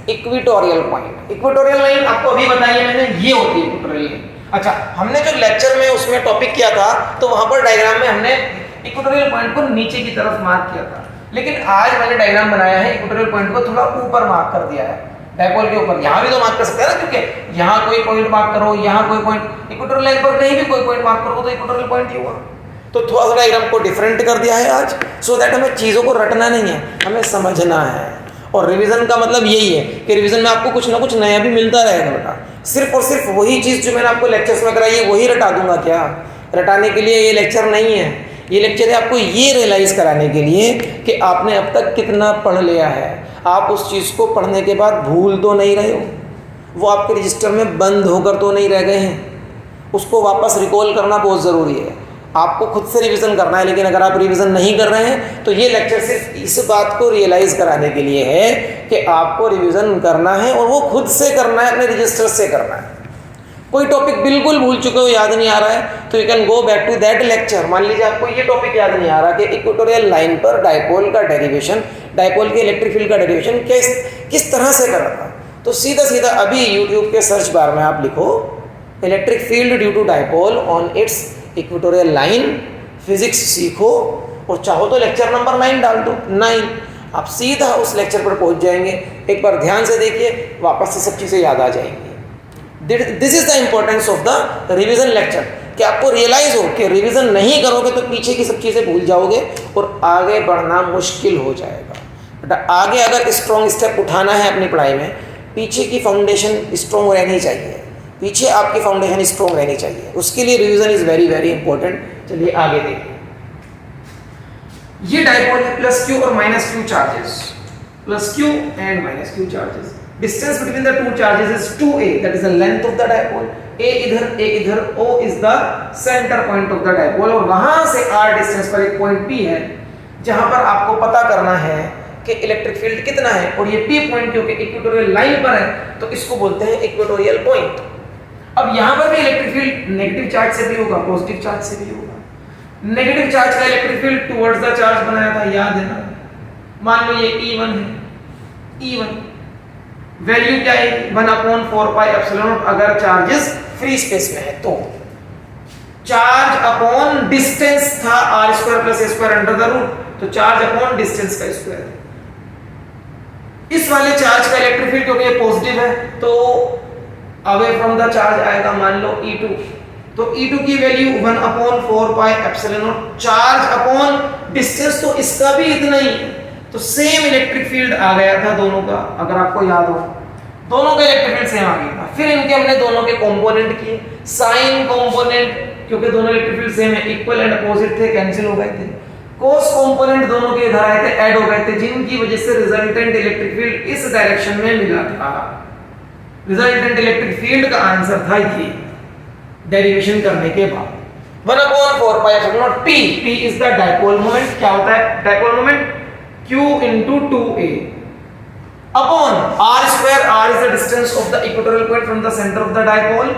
equatorial point. Equatorial line आपको अभी बताई है मैंने, ये होती है इक्वेटोरियल लाइन। अच्छा, हमने जो लेक्चर में उसमें टॉपिक किया था, तो वहां पर डायग्राम में हमने इक्वेटोरियल पॉइंट को नीचे की तरफ मार्क किया था, लेकिन आज मैंने डायग्राम बनाया है इक्वेटोरियल पॉइंट को थोड़ा ऊपर मार्क कर दिया है। डायपोल के ऊपर। यहाँ भी तो मार्क कर सकते हैं ना, क्योंकि यहाँ कोई पॉइंट मार्क करो, यहाँ कोई पॉइंट, इक्वेटोरियल लाइन पर कहीं भी कोई पॉइंट मार्क करो तो इक्वेटोरियल पॉइंट ही हुआ। तो थोड़ा सा डायग्राम को डिफरेंट कर दिया है आज, सो दैट हमें चीज़ों को रटना नहीं है, हमें समझना है। और रिवीजन का मतलब यही है कि रिवीजन में आपको कुछ ना कुछ नया भी मिलता रहेगा बेटा। सिर्फ और सिर्फ वही चीज़ जो मैंने आपको लेक्चर्स में कराई है वही रटा दूंगा क्या? रटाने के लिए ये लेक्चर नहीं है, ये लेक्चर है आपको ये रियलाइज़ कराने के लिए कि आपने अब तक कितना पढ़ लिया है। आप उस चीज़ को पढ़ने के बाद भूल तो नहीं रहे हो, वो आपके रजिस्टर में बंद होकर तो नहीं रह गए हैं, उसको वापस रिकॉल करना बहुत ज़रूरी है। आपको खुद से रिवीजन करना है, लेकिन अगर आप रिवीजन नहीं कर रहे हैं तो ये लेक्चर सिर्फ इस बात को रियलाइज़ कराने के लिए है कि आपको रिवीजन करना है और वो खुद से करना है, अपने रजिस्टर से करना है। कोई टॉपिक बिल्कुल भूल चुके हो, याद नहीं आ रहा है, तो you can go back to that lecture. मान लीजिए आपको ये टॉपिक याद नहीं आ रहा कि इक्वेटोरियल लाइन पर डायपोल का डेरिवेशन, डायपोल के इलेक्ट्रिक फील्ड का डेरिवेशन किस तरह से करा था, तो सीधा सीधा अभी यूट्यूब के सर्च बार में आप लिखो electric field due to dipole on its equatorial line, physics सीखो, और चाहो तो लेक्चर नंबर 9 डाल दो, 9, आप सीधा उस लेक्चर पर पहुंच जाएंगे। एक बार ध्यान से देखिए, वापस से सब चीज़ें याद आ जाएंगी। This is the importance of the revision lecture, कि आपको रियलाइज हो कि रिवीजन नहीं करोगे तो पीछे की सब चीज़ें भूल जाओगे और आगे बढ़ना मुश्किल हो जाएगा। बेटा आगे अगर स्ट्रॉन्ग स्टेप उठाना है अपनी पढ़ाई में, पीछे की फाउंडेशन स्ट्रॉन्ग रहनी चाहिए, पीछे आपकी फाउंडेशन स्ट्रॉन्ग रहनी चाहिए, उसके लिए revision is very very important. चलिए आगे देखिए, ये डायपोल है प्लस क्यू और minus Q charges, plus Q and minus Q charges. Distance between the two charges is 2a, that is the length of the dipole. a इधर, o is the centre point of the dipole, और वहां से r डिस्टेंस पर एक पॉइंट p है जहां पर आपको पता करना है कि इलेक्ट्रिक फील्ड कितना है, और ये p पॉइंट क्योंकि इक्वेटोरियल लाइन पर है तो इसको बोलते हैं इक्वेटोरियल पॉइंट। अब यहां पर भी इलेक्ट्रिक फील्ड नेगेटिव चार्ज से भी होगा, पॉजिटिव चार्ज से भी होगा। नेगेटिव चार्ज का electric field towards the charge बनाया था, याद है ना? मान लो ये E1 है, E1 वैल्यू क्या है 1/4πε0 अगर चार्जेस फ्री स्पेस में है तो। चार्ज अपॉन डिस्टेंस था r² + a² under the root, तो चार्ज अपॉन डिस्टेंस का स्क्वायर। इस वाले चार्ज का इलेक्ट्रिक फील्ड क्योंकि ये पॉजिटिव है तो अवे फ्रॉम द चार्ज आएगा, मान लो E2, तो E2 की वैल्यू 1/4πε0 चार्ज अपॉन डिस्टेंस, तो इसका भी इतना ही है, तो सेम इलेक्ट्रिक फील्ड आ गया था दोनों का। अगर आपको याद हो दोनों का इलेक्ट्रिक फील्ड सेम आ गया था। फिर इनके हमने दोनों के कंपोनेंट किए, साइन कंपोनेंट क्योंकि दोनों इलेक्ट्रिक फील्ड सेम है, इक्वल एंड अपोजिट थे, कैंसिल हो गए थे। कोस कंपोनेंट दोनों के इधर आए थे, ऐड हो गए थे, जिनकी वजह से रिजल्टेंट इलेक्ट्रिक फील्ड इस डायरेक्शन में मिला था। रिजल्टेंट इलेक्ट्रिक फील्ड का आंसर था ये डेरिवेशन करने के बाद 1/4πε0 p is the dipole moment. क्या होता है dipole moment? q into 2a upon r², r is the distance of the equatorial point from the center of the dipole,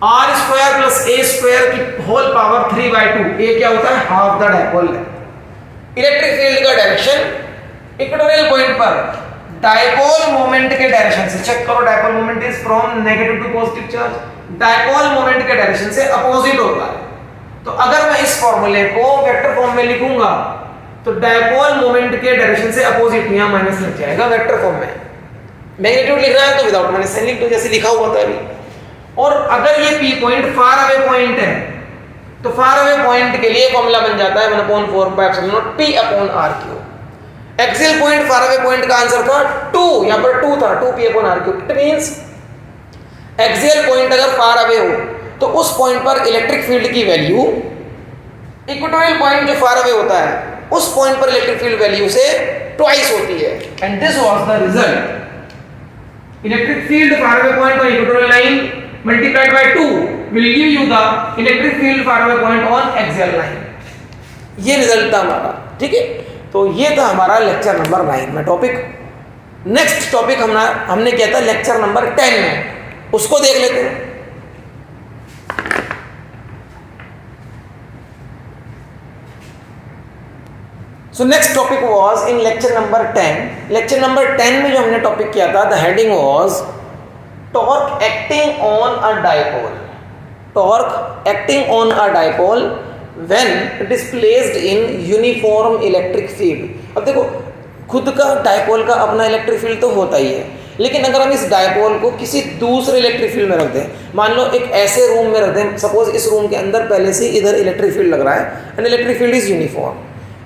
r² plus a² की whole power 3/2, a क्या होता है half the dipole length. Electric field का डायरेक्शन इक्वेटोरियल पॉइंट पर डायपोल मोमेंट के डायरेक्शन से, चेक करो dipole moment is from negative to positive charge, dipole moment के डायरेक्शन से अपोजिट होता है। तो अगर मैं इस फॉर्मूले को वेक्टर फॉर्म में लिखूंगा तो डायपोल मोमेंट के डायरेक्शन से अपोजिट, यहां माइनस लग जाएगा वेक्टर फॉर्म में। मैग्नीट्यूड लिख रहा है तो विदाउट माइनस साइन लिख दो जैसे लिखा हुआ था अभी। और अगर ये p point far away point है तो फार अवे पॉइंट के लिए फॉर्मूला बन जाता है 1/4πε0 p/r³। Axial point far away point का आंसर था 2, यहां पर 2 था, 2p/r³। It means axial point अगर फार अवे हो तो उस पॉइंट पर इलेक्ट्रिक फील्ड की वैल्यू इक्वेटोरियल पॉइंट जो फार अवे होता है उस पॉइंट पर इलेक्ट्रिक फील्ड वैल्यू से ट्वाइस होती है। And this was the result. Electric field far away point on equatorial line multiplied by 2 will give you the electric field far away point on axial line. ये रिजल्ट था हमारा, ठीक है। तो ये था हमारा लेक्चर नंबर 9 में टॉपिक। नेक्स्ट टॉपिक हमने किया था लेक्चर नंबर 10 में, उसको देख लेते हैं। So next topic was in lecture number 10. Lecture number 10 में जो हमने टॉपिक किया था, the heading was torque acting on a dipole. Torque acting on a dipole when it is placed in uniform electric field. अब देखो खुद का डायपोल का अपना इलेक्ट्रिक फील्ड तो होता ही है, लेकिन अगर हम इस डायपोल को किसी दूसरे इलेक्ट्रिक फील्ड में रख दें, मान लो एक ऐसे रूम में रख दें, सपोज इस रूम के अंदर पहले से इधर इलेक्ट्रिक फील्ड लग रहा है and electric field is uniform,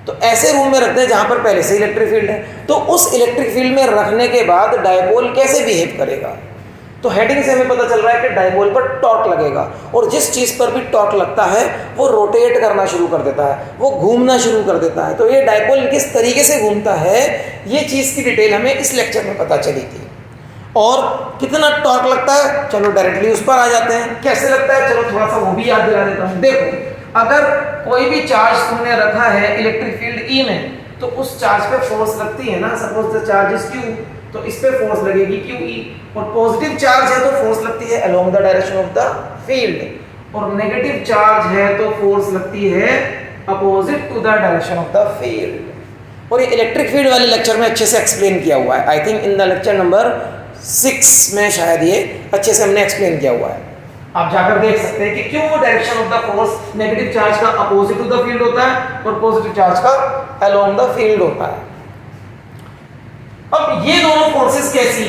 तो ऐसे रूम में रख दें जहाँ पर पहले से इलेक्ट्रिक फील्ड है, तो उस इलेक्ट्रिक फील्ड में रखने के बाद डायपोल कैसे बिहेव करेगा। तो हेडिंग से हमें पता चल रहा है कि डायपोल पर टॉर्क लगेगा, और जिस चीज़ पर भी टॉर्क लगता है वो रोटेट करना शुरू कर देता है, वो घूमना शुरू कर देता है। तो ये डायपोल किस तरीके से घूमता है, ये चीज़ की डिटेल हमें इस लेक्चर में पता चली थी। और कितना टॉर्क लगता है, चलो डायरेक्टली उस पर आ जाते हैं। कैसे लगता है, चलो थोड़ा सा वो भी याद दिला देता हूँ। देखो, अगर कोई भी चार्ज तुमने रखा है इलेक्ट्रिक फील्ड ई में, तो उस चार्ज पे फोर्स लगती है ना, suppose the charge is Q, तो इस पे फोर्स लगेगी क्यू ई, और पॉजिटिव चार्ज है तो फोर्स लगती है along the direction of the field, और नेगेटिव चार्ज है तो फोर्स लगती है opposite to the direction of the field. और ये इलेक्ट्रिक फील्ड वाले लेक्चर में अच्छे से एक्सप्लेन किया हुआ है, I think in the lecture number 6 में शायद ये अच्छे से हमने एक्सप्लेन किया हुआ है। आप जाकर देख सकते हैं कि क्यों direction of the force negative charge का अपोजिट टू द फील्ड होता है और पॉजिटिव चार्ज का अलोंग द फील्ड होता है। अब ये दोनों फोर्सेस कैसी,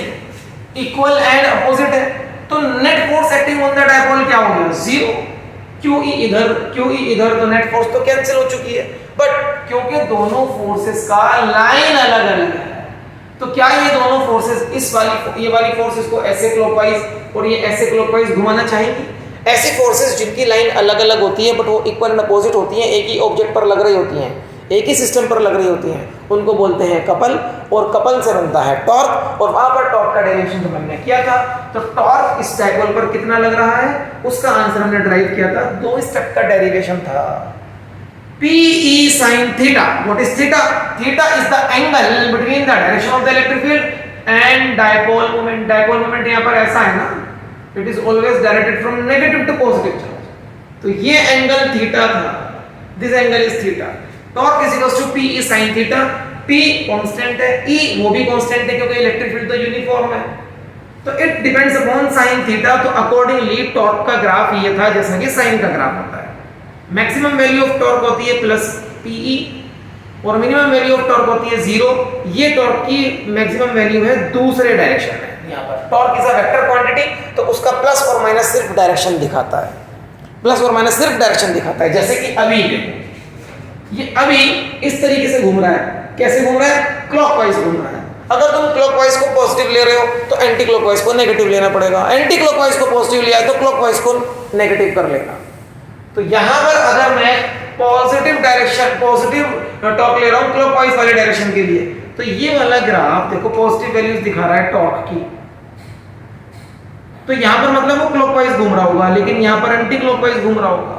इक्वल एंड अपोजिट है, तो net force acting on the dipole क्या हो गया, 0। क्यू ई इधर, तो नेट फोर्स तो कैंसिल हो चुकी है। बट क्योंकि दोनों फोर्सेस का लाइन अलग अलग है, तो क्या ये दोनों फोर्सेस ये वाली फोर्सेस को ऐसे क्लॉकवाइज और ये ऐसे क्लॉकवाइज घुमाना चाहेंगी। ऐसी फोर्सेस जिनकी लाइन अलग अलग होती है बट वो इक्वल एंड अपोजिट होती हैं, एक ही ऑब्जेक्ट पर लग रही होती हैं, एक ही सिस्टम पर लग रही होती हैं, उनको बोलते हैं कपल, और कपल से बनता है टॉर्क। और वहां पर टॉर्क का डेरिवेशन जो हमने किया था, तो टॉर्क इस डायपोल पर कितना लग रहा है उसका आंसर हमने ड्राइव किया था, 2 स्टेप का डेरिवेशन था, PE sin theta. What is theta? Theta is the angle between the direction of the electric field and dipole moment. Dipole moment यहाँ पर ऐसा है ना, it is always directed from negative to positive charge. तो ये एंगल थीटा था, this angle is theta. Torque is equals to PE sin theta. P constant है, E वो भी कांस्टेंट है क्योंकि इलेक्ट्रिक फील्ड तो यूनिफॉर्म है, तो it depends upon sin theta. तो अकॉर्डिंगली टॉर्क का ग्राफ ये था जैसा कि साइन का ग्राफ होता है। मैक्सिमम वैल्यू ऑफ टॉर्क होती है प्लस PE और मिनिमम वैल्यू ऑफ टॉर्क होती है 0। ये टॉर्क की मैक्सिमम वैल्यू है दूसरे डायरेक्शन में। यहाँ पर torque is a vector quantity, तो उसका प्लस और माइनस सिर्फ डायरेक्शन दिखाता है, प्लस और माइनस सिर्फ डायरेक्शन दिखाता है। जैसे कि अभी ये अभी इस तरीके से घूम रहा है, कैसे घूम रहा है, क्लॉकवाइज घूम रहा है। अगर तुम क्लॉकवाइज को पॉजिटिव ले रहे हो तो एंटी क्लॉकवाइज को नेगेटिव लेना पड़ेगा, एंटी क्लॉकवाइज को पॉजिटिव लिया है तो क्लॉकवाइज को नेगेटिव कर लेना। तो यहां पर अगर मैं पॉजिटिव टॉर्क ले रहा हूं क्लॉकवाइज वाले डायरेक्शन के लिए, तो ये वाला ग्राफ देखो पॉजिटिव वैल्यूज दिखा रहा है टॉर्क की, तो यहां पर मतलब वो क्लॉकवाइज घूम रहा होगा, लेकिन यहां पर एंटी क्लॉकवाइज घूम रहा होगा।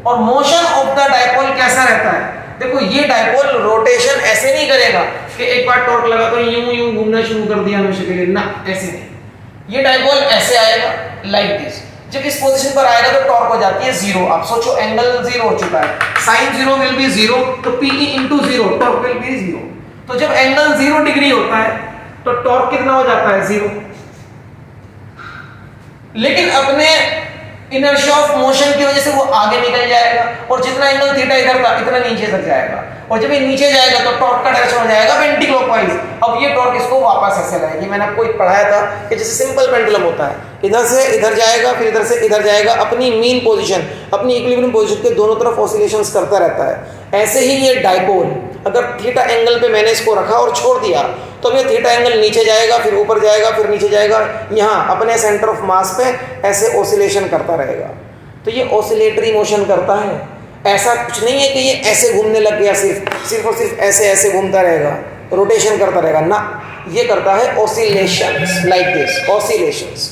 और मोशन ऑफ द डायपोल कैसा रहता है, देखो ये डायपोल रोटेशन ऐसे नहीं करेगा कि एक बार टॉर्क लगा तो यूं घूमना शुरू कर दिया हमेशा के लिए, ना ऐसे नहीं। ये डायपोल ऐसे आएगा लाइक दिस, जब इस पोजीशन पर आएगा तो टॉर्क हो जाती है 0। आप सोचो एंगल 0 हो चुका है, sin 0 विल बी 0, तो PE into 0 torque will be 0। तो जब एंगल 0 डिग्री होता है तो टॉर्क कितना हो जाता है 0। लेकिन अपने इनर्शिया ऑफ मोशन की वजह से वो आगे निकल जाएगा और जितना एंगल थीटा इधर था इतना नीचे तक जाएगा, और जब ये नीचे जाएगा तो टॉर्क का डायरेक्शन हो जाएगा एंटी क्लॉकवाइज। अब ये टॉर्क इसको वापस ऐसे लाएगी। मैंने आपको एक पढ़ाया था कि जैसे सिंपल पेंडुलम होता है, इधर से इधर जाएगा फिर इधर से इधर जाएगा, अपनी मीन पोजीशन अपनी इक्विलिब्रियम पोजीशन के दोनों तरफ ऑसिलेशंस करता रहता है। ऐसे ही ये डायपोल अगर थीटा एंगल पे मैंने इसको रखा और छोड़ दिया तो ये थीटा एंगल नीचे जाएगा फिर ऊपर जाएगा फिर नीचे जाएगा, यहाँ अपने सेंटर ऑफ मास पे ऐसे ऑसिलेशन करता रहेगा। तो ये ऑसिलेटरी मोशन करता है, ऐसा कुछ नहीं है कि ये ऐसे घूमने लग गया सिर्फ और सिर्फ ऐसे घूमता रहेगा, रोटेशन करता रहेगा ना, ये करता है oscillations like this, oscillations,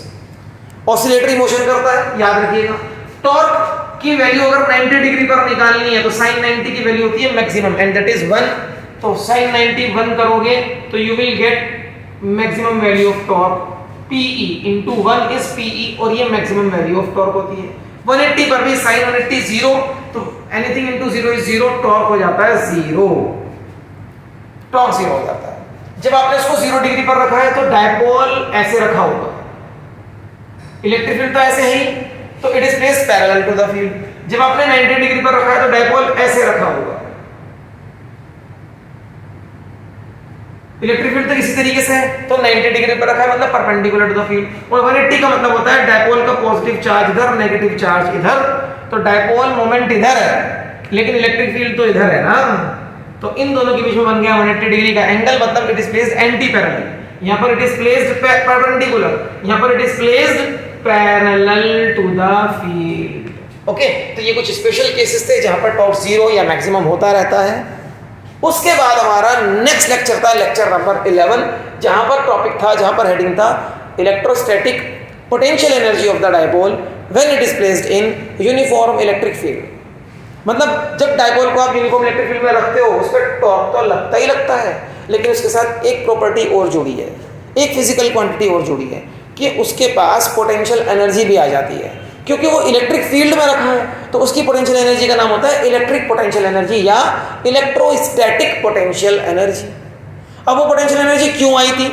oscillatory motion करता है। याद रखिएगा टॉर्क की वैल्यू अगर 90 डिग्री पर निकालनी है तो sin 90 की वैल्यू होती है मैक्सिमम एंड दैट इज 1। तो sin 90 1 करोगे तो you will get maximum value of torque PE into 1 is PE, और ये मैक्सिमम वैल्यू ऑफ टॉर्क होती है। 180 पर भी sin 180 0, तो एनीथिंग into 0 is 0, टॉर्क हो जाता है 0, टॉर्क 0 हो जाता है। जब आपने इसको 0 डिग्री पर रखा है तो डायपोल ऐसे रखा होगा, इलेक्ट्रिक फील्ड तो ऐसे ही, तो it is placed parallel to the field. जब आपने 90 डिग्री पर रखा है तो डायपोल ऐसे रखा होगा, इलेक्ट्रिक फील्ड तो इसी तरीके से है, तो 90 डिग्री पर रखा है मतलब परपेंडिकुलर टू द फील्ड। और 180 का मतलब होता है डायपोल का पॉजिटिव चार्ज इधर, नेगेटिव चार्ज इधर, तो डायपोल मोमेंट इधर है लेकिन इलेक्ट्रिक फील्ड तो इधर है ना, तो इन दोनों के बीच में बन गया 180 डिग्री का एंगल, मतलब it is placed anti parallel. यहाँ पर इट इज प्लेस्ड परपेंडिकुलर, यहाँ पर it is placed parallel to the field. Okay, तो ये कुछ स्पेशल केसेस थे जहां पर टॉर्क जीरो या मैक्सिमम होता रहता है। उसके बाद हमारा नेक्स्ट लेक्चर था लेक्चर नंबर 11, जहां पर टॉपिक था, जहां पर हेडिंग था electrostatic potential energy of the dipole when it is placed in uniform electric field. मतलब जब डायपोल को आप यूनिफॉर्म इलेक्ट्रिक फील्ड में रखते हो उस पर टॉर्क तो लगता ही लगता है, लेकिन उसके साथ एक प्रॉपर्टी और जुड़ी है, एक फिजिकल क्वांटिटी और जुड़ी है कि उसके पास पोटेंशियल एनर्जी भी आ जाती है, क्योंकि वो इलेक्ट्रिक फील्ड में रखा है तो उसकी पोटेंशियल एनर्जी का नाम होता है इलेक्ट्रिक पोटेंशियल एनर्जी या इलेक्ट्रोस्टैटिक पोटेंशियल एनर्जी। अब वो पोटेंशियल एनर्जी क्यों आई थी?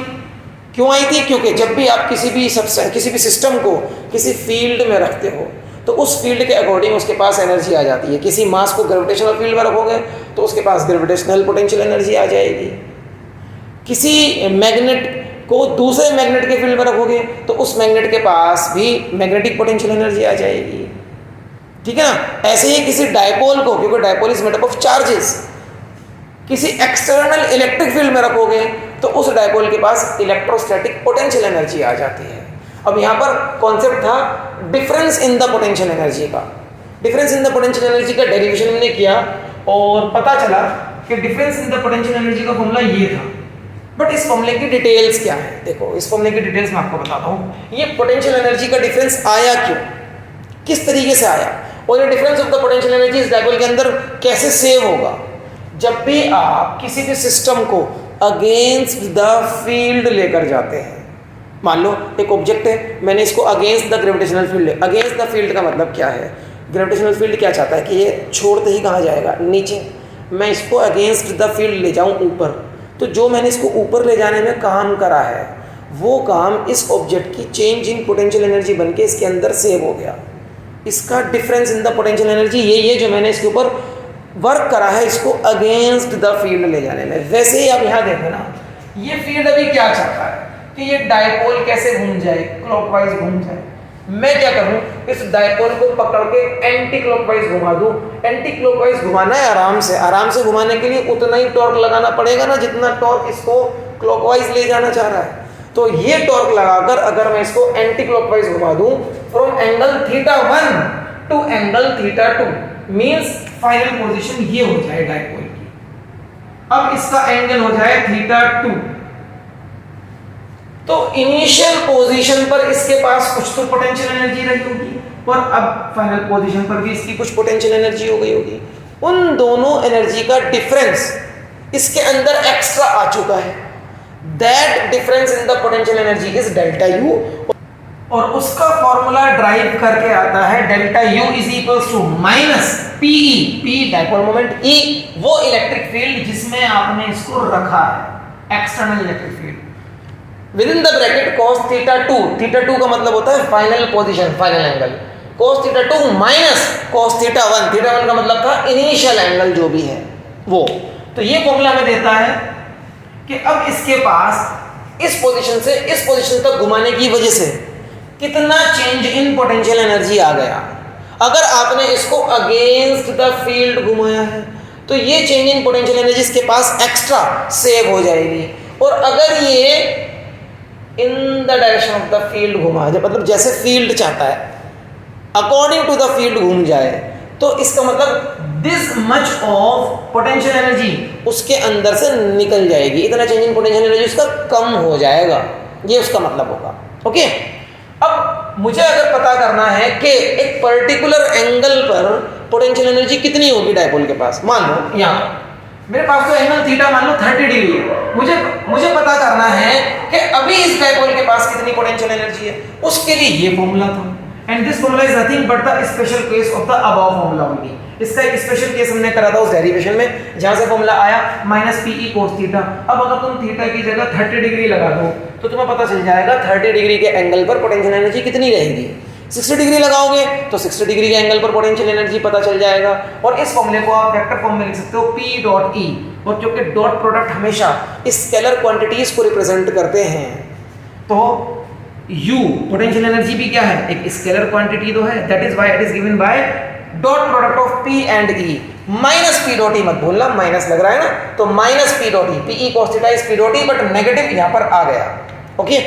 क्योंकि जब भी आप किसी भी सिस्टम को किसी फील्ड में रखते हो तो उस फील्ड के अकॉर्डिंग उसके पास एनर्जी आ जाती है। किसी मास को ग्रेविटेशनल फील्ड में रखोगे तो उसके पास ग्रेविटेशनल पोटेंशियल एनर्जी आ जाएगी, किसी मैग्नेट को दूसरे मैग्नेट के फील्ड में रखोगे तो उस मैग्नेट के पास भी मैग्नेटिक पोटेंशियल एनर्जी आ जाएगी, ठीक है ना। ऐसे ही किसी डायपोल को, क्योंकि dipole is made up of charges, किसी एक्सटर्नल इलेक्ट्रिक फील्ड में रखोगे तो उस डायपोल के पास इलेक्ट्रोस्टैटिक पोटेंशियल एनर्जी आ जाती है। अब यहाँ पर कॉन्सेप्ट था difference in the potential energy का। Difference in the potential energy का डेरिवेशन हमने किया और पता चला कि difference in the potential energy का फॉर्मूला ये था। बट इस फॉर्मूले की डिटेल्स क्या है? देखो, इस फॉर्मूले की डिटेल्स मैं आपको बताता हूँ। ये पोटेंशियल एनर्जी का डिफरेंस आया क्यों, किस तरीके से आया, और ये difference of the potential energy इस डायपोल के अंदर कैसे सेव होगा। जब भी आप किसी भी सिस्टम को अगेंस्ट द फील्ड लेकर जाते हैं, मान लो एक ऑब्जेक्ट है, मैंने इसको against the gravitational field, against the field का मतलब क्या है? ग्रेविटेशनल फील्ड क्या चाहता है कि ये छोड़ते ही कहाँ जाएगा, नीचे। मैं इसको अगेंस्ट द फील्ड ले जाऊँ ऊपर, तो जो मैंने इसको ऊपर ले जाने में काम करा है वो काम इस ऑब्जेक्ट की चेंज इन पोटेंशियल एनर्जी बन के इसके अंदर सेव हो गया। इसका difference in the potential energy यही है जो मैंने इसके ऊपर वर्क करा है इसको अगेंस्ट द फील्ड ले जाने में। वैसे ही आप यहाँ देखो ना, ये फील्ड अभी क्या चाहता है कि ये डायपोल कैसे घूम जाए, क्लॉकवाइज घूम जाए। मैं क्या करूं, इस डायपोल को पकड़ के एंटी क्लॉकवाइज घुमा दूं। एंटी क्लॉकवाइज घुमाना है आराम से घुमाने के लिए उतना ही टॉर्क लगाना पड़ेगा ना जितना टॉर्क इसको क्लॉकवाइज ले जाना चाह रहा है। तो ये टॉर्क लगाकर अगर मैं इसको एंटी क्लॉकवाइज घुमा दूं from angle θ1 to angle θ2 means final position ये हो जाए डायपोल की। अब इसका एंगल हो जाए θ2, तो इनिशियल पोजीशन पर इसके पास कुछ तो पोटेंशियल एनर्जी रही होगी और अब फाइनल पोजीशन पर भी इसकी कुछ पोटेंशियल एनर्जी हो गई होगी। उन दोनों एनर्जी का डिफरेंस इसके अंदर एक्स्ट्रा आ चुका है। That difference in the potential energy is delta U, और उसका फॉर्मूला ड्राइव करके आता है delta U is equals to minus PE, P dipole moment, E वो इलेक्ट्रिक फील्ड जिसमें आपने इसको रखा है, external electric field. Within the bracket cos θ2, θ2 का मतलब होता है final position, final angle, cos θ2 minus cos θ1, θ1 का मतलब था इनिशियल एंगल जो भी है वो। तो ये फॉर्मूला हमें देता है कि अब इसके पास इस पोजीशन से इस पोजीशन तक घुमाने की वजह से कितना चेंज इन पोटेंशियल एनर्जी आ गया। अगर आपने इसको अगेंस्ट द फील्ड घुमाया है तो ये चेंज इन पोटेंशियल एनर्जी इसके पास एक्स्ट्रा सेव हो जाएगी, और अगर ये in the direction of the field घुमा जाए, मतलब जैसे फील्ड चाहता है अकॉर्डिंग टू द फील्ड घूम जाए, तो इसका मतलब this much of potential energy उसके अंदर से निकल जाएगी, इतना चेंज इन पोटेंशियल एनर्जी उसका कम हो जाएगा, ये उसका मतलब होगा। ओके, अब मुझे अगर पता करना है कि एक पर्टिकुलर एंगल पर पोटेंशियल एनर्जी कितनी होगी डायपोल के पास, मान लो यहाँ मेरे पास तो एंगल थीटा मान लो 30 डिग्री है, मुझे पता करना है कि अभी इस डायपोल के पास कितनी पोटेंशियल एनर्जी है, उसके लिए ये फॉर्मूला था। And this formula is nothing but the special case of the above formula only. इसका एक स्पेशल केस हमने करा था उस डेरिवेशन में जहां से फॉर्मूला आया माइनस पीई कोस थीटा। अब अगर तुम थीटा की जगह 30 डिग्री लगा दो तो तुम्हें पता चल जाएगा 30 डिग्री के एंगल पर पोटेंशियल एनर्जी कितनी रहेगी। 60 डिग्री लगाओगे तो 60 डिग्री के एंगल पर पोटेंशियल एनर्जी पता चल जाएगा, और इस फॉर्मूले को आप वेक्टर फॉर्म में लिख सकते हो P डॉट ई, और क्योंकि डॉट प्रोडक्ट हमेशा स्केलर क्वांटिटीज को रिप्रेजेंट करते हैं, तो U पोटेंशियल एनर्जी भी क्या है, एक स्केलर क्वांटिटी तो है, that is why it is given by dot product of P and E। Minus P dot E मत भूलना, माइनस लग रहा है ना, तो minus P dot E, PE cos theta is P dot E, but negative यहाँ पर आ गया। ओके,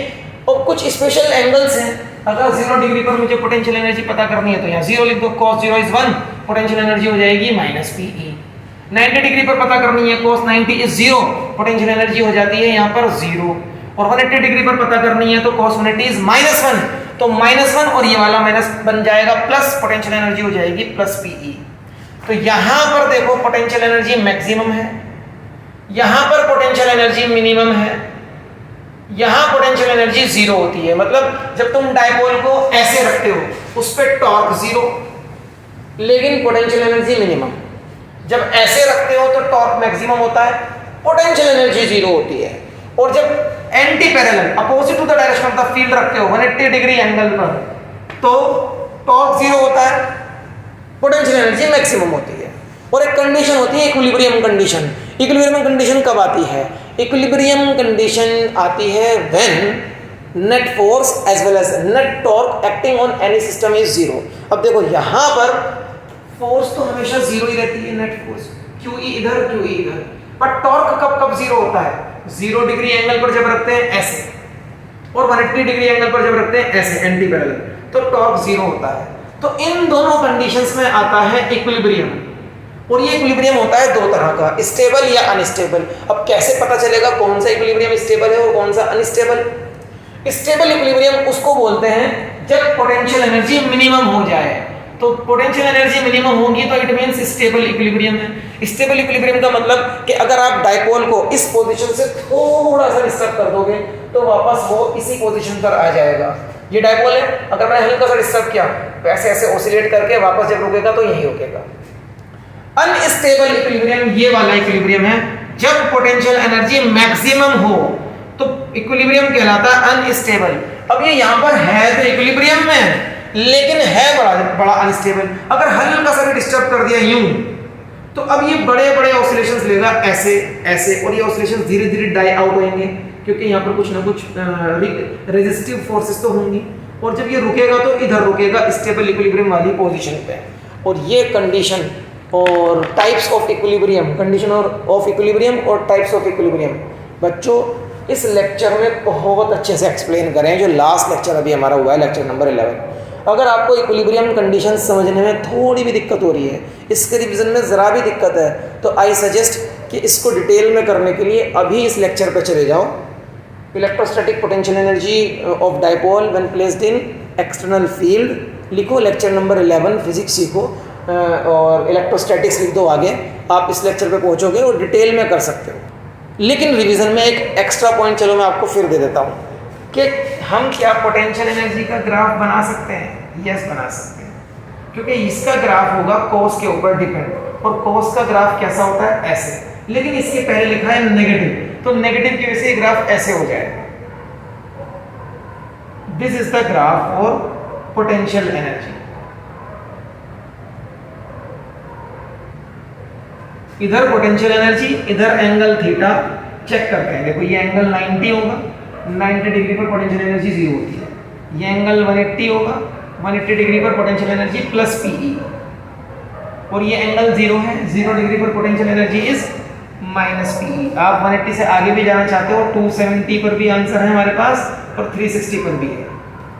और कुछ स्पेशल एंगल्स हैं, अगर 0 डिग्री पर मुझे पोटेंशियल एनर्जी पता करनी है तो यहाँ 0 लिख दो, cos 0 इज 1, पोटेंशियल एनर्जी हो जाएगी माइनस PE। 90 डिग्री पर पता करनी है, cos 90 इज 0, पोटेंशियल एनर्जी हो जाती है यहाँ पर 0, और 180 डिग्री पर पता करनी है तो cos 180 इज -1, तो -1 और ये वाला माइनस बन जाएगा प्लस, पोटेंशियल एनर्जी हो जाएगी प्लस PE। तो यहाँ पर देखो पोटेंशियल एनर्जी मैक्सिमम है, यहाँ पर पोटेंशियल एनर्जी मिनिमम है, यहाँ पोटेंशियल एनर्जी 0 होती है। मतलब जब तुम डायपोल को ऐसे रखते हो उस पर टॉर्क 0, लेकिन पोटेंशियल एनर्जी मिनिमम। जब ऐसे रखते हो तो टॉर्क मैक्सिमम होता है, पोटेंशियल एनर्जी 0 होती है। और जब anti parallel opposite to the direction of the field रखते हो 180 डिग्री एंगल पर, तो टॉर्क 0 होता है, पोटेंशियल एनर्जी मैक्सिमम होती है। और एक कंडीशन होती है इक्विलिब्रियम कंडीशन। इक्विलिब्रियम कंडीशन कब आती है? इक्विलिब्रियम कंडीशन आती है when net force as well as net torque acting on any system is 0। अब देखो यहाँ पर फोर्स तो हमेशा 0 ही रहती है, नेट फोर्स QE इधर QE इधर, पर टॉर्क कब कब 0 होता है? 0 डिग्री एंगल पर जब रखते हैं ऐसे, और 180 डिग्री एंगल पर जब रखते हैं ऐसे एंटी पैरेलल, तो टॉर्क 0 होता है। तो इन दोनों कंडीशंस में आता है इक्विलिब्रियम, और ये इक्विलिब्रियम होता है दो तरह का, स्टेबल या अनस्टेबल। अब कैसे पता चलेगा कौन सा इक्विलिब्रियम स्टेबल है और कौन सा अनस्टेबल? स्टेबल इक्विलिब्रियम उसको बोलते हैं जब पोटेंशियल एनर्जी मिनिमम हो जाए। तो पोटेंशियल एनर्जी मिनिमम होगी तो इट मींस स्टेबल इक्विलिब्रियम है। स्टेबल इक्विलिब्रियम का मतलब कि अगर आप डायपोल को इस पोजीशन से थोड़ा सा डिस्टर्ब कर दोगे तो वापस वो इसी पोजीशन पर आ जाएगा। ये डायपोल है, अगर मैंने हल्का सा डिस्टर्ब किया तो ऐसे ऐसे ऑसिलेट करके वापस जब रुकेगा तो यही रुकेगा। अनस्टेबल इक्विलिब्रियम ये वाला इक्विलिब्रियम है जब पोटेंशियल एनर्जी मैक्सिमम हो, तो इक्विलिब्रियम कहलाता है अनस्टेबल। अब ये यहाँ पर है तो इक्विलिब्रियम में, लेकिन है बड़ा अनस्टेबल। अगर हल्का सा भी डिस्टर्ब कर दिया यूं, तो अब ये बड़े बड़े ऑसिलेशंस लेगा ऐसे ऐसे, और ये ऑसिलेशंस धीरे धीरे डाई आउट होंगे क्योंकि यहाँ पर कुछ ना कुछ रेजिस्टिव फोर्सेस तो होंगी, और जब ये रुकेगा तो इधर रुकेगा स्टेबल इक्विलिब्रियम वाली पोजीशन पे। और ये कंडीशन और types of equilibrium, condition of equilibrium और टाइप्स ऑफ इक्विलिब्रियम बच्चों इस लेक्चर में बहुत अच्छे से एक्सप्लेन करें, जो लास्ट लेक्चर अभी हमारा हुआ है, लेक्चर नंबर 11। अगर आपको इक्विलिब्रियम कंडीशन समझने में थोड़ी भी दिक्कत हो रही है, इसके रिवीजन में ज़रा भी दिक्कत है, तो आई सजेस्ट कि इसको डिटेल में करने के लिए अभी इस लेक्चर पर चले जाओ। Electrostatic potential energy of dipole when placed in external field लिखो, लेक्चर नंबर 11 फिजिक्स सीखो, और इलेक्ट्रोस्टैटिक्स लिख दो आगे। आप इस लेक्चर पे पहुंचोगे और डिटेल में कर सकते हो। लेकिन रिवीजन में एक एक्स्ट्रा पॉइंट चलो मैं आपको फिर दे देता हूँ कि हम क्या पोटेंशियल एनर्जी का ग्राफ बना सकते हैं? यस, बना सकते हैं, क्योंकि इसका ग्राफ होगा कॉस के ऊपर डिपेंड, और कॉस का ग्राफ कैसा होता है? ऐसे। लेकिन इसके पहले लिखा है नेगेटिव, तो नेगेटिव की वजह से ग्राफ ऐसे हो जाएगा। This is the graph for potential energy. इधर पोटेंशियल एनर्जी, इधर एंगल थीटा चेक करते हैं। देखो ये एंगल 90 होगा, 90 डिग्री पर पोटेंशियल एनर्जी 0 होती है। ये एंगल 180 होगा, 180 डिग्री पर पोटेंशियल एनर्जी प्लस PE, और ये एंगल 0 है, 0 डिग्री पर potential energy is minus PE। आप 180 से आगे भी जाना चाहते हो, 270 पर भी आंसर है हमारे पास, और 360 पर भी है।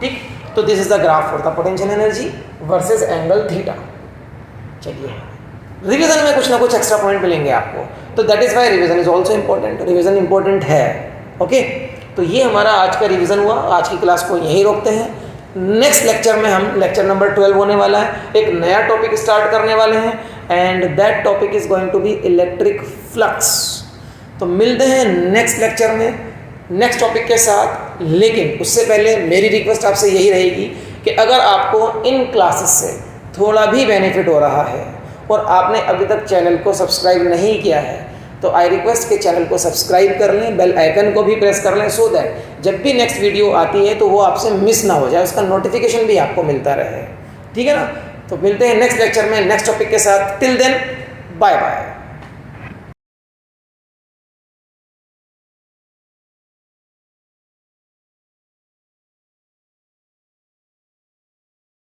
ठीक, तो this is the graph for the potential energy versus angle theta. चलिए, रिवीजन में कुछ ना कुछ एक्स्ट्रा पॉइंट मिलेंगे आपको, तो that is why revision is also important. Revision important है। ओके, तो ये हमारा आज का रिवीजन हुआ। आज की क्लास को यहीं रोकते हैं। नेक्स्ट लेक्चर में हम लेक्चर नंबर 12 होने वाला है, एक नया टॉपिक स्टार्ट करने वाले हैं, and that topic is going to be electric flux. तो मिलते हैं नेक्स्ट लेक्चर में नेक्स्ट टॉपिक के साथ। लेकिन उससे पहले मेरी रिक्वेस्ट आपसे यही रहेगी कि अगर आपको इन क्लासेस से थोड़ा भी बेनिफिट हो रहा है और आपने अभी तक चैनल को सब्सक्राइब नहीं किया है, तो आई रिक्वेस्ट कि चैनल को सब्सक्राइब कर लें, बेल आइकन को भी प्रेस कर लें, सो दैट जब भी नेक्स्ट वीडियो आती है तो वो आपसे मिस ना हो जाए, उसका नोटिफिकेशन भी आपको मिलता रहे। ठीक है ना? तो मिलते हैं नेक्स्ट लेक्चर में नेक्स्ट टॉपिक के साथ। Till then, bye bye.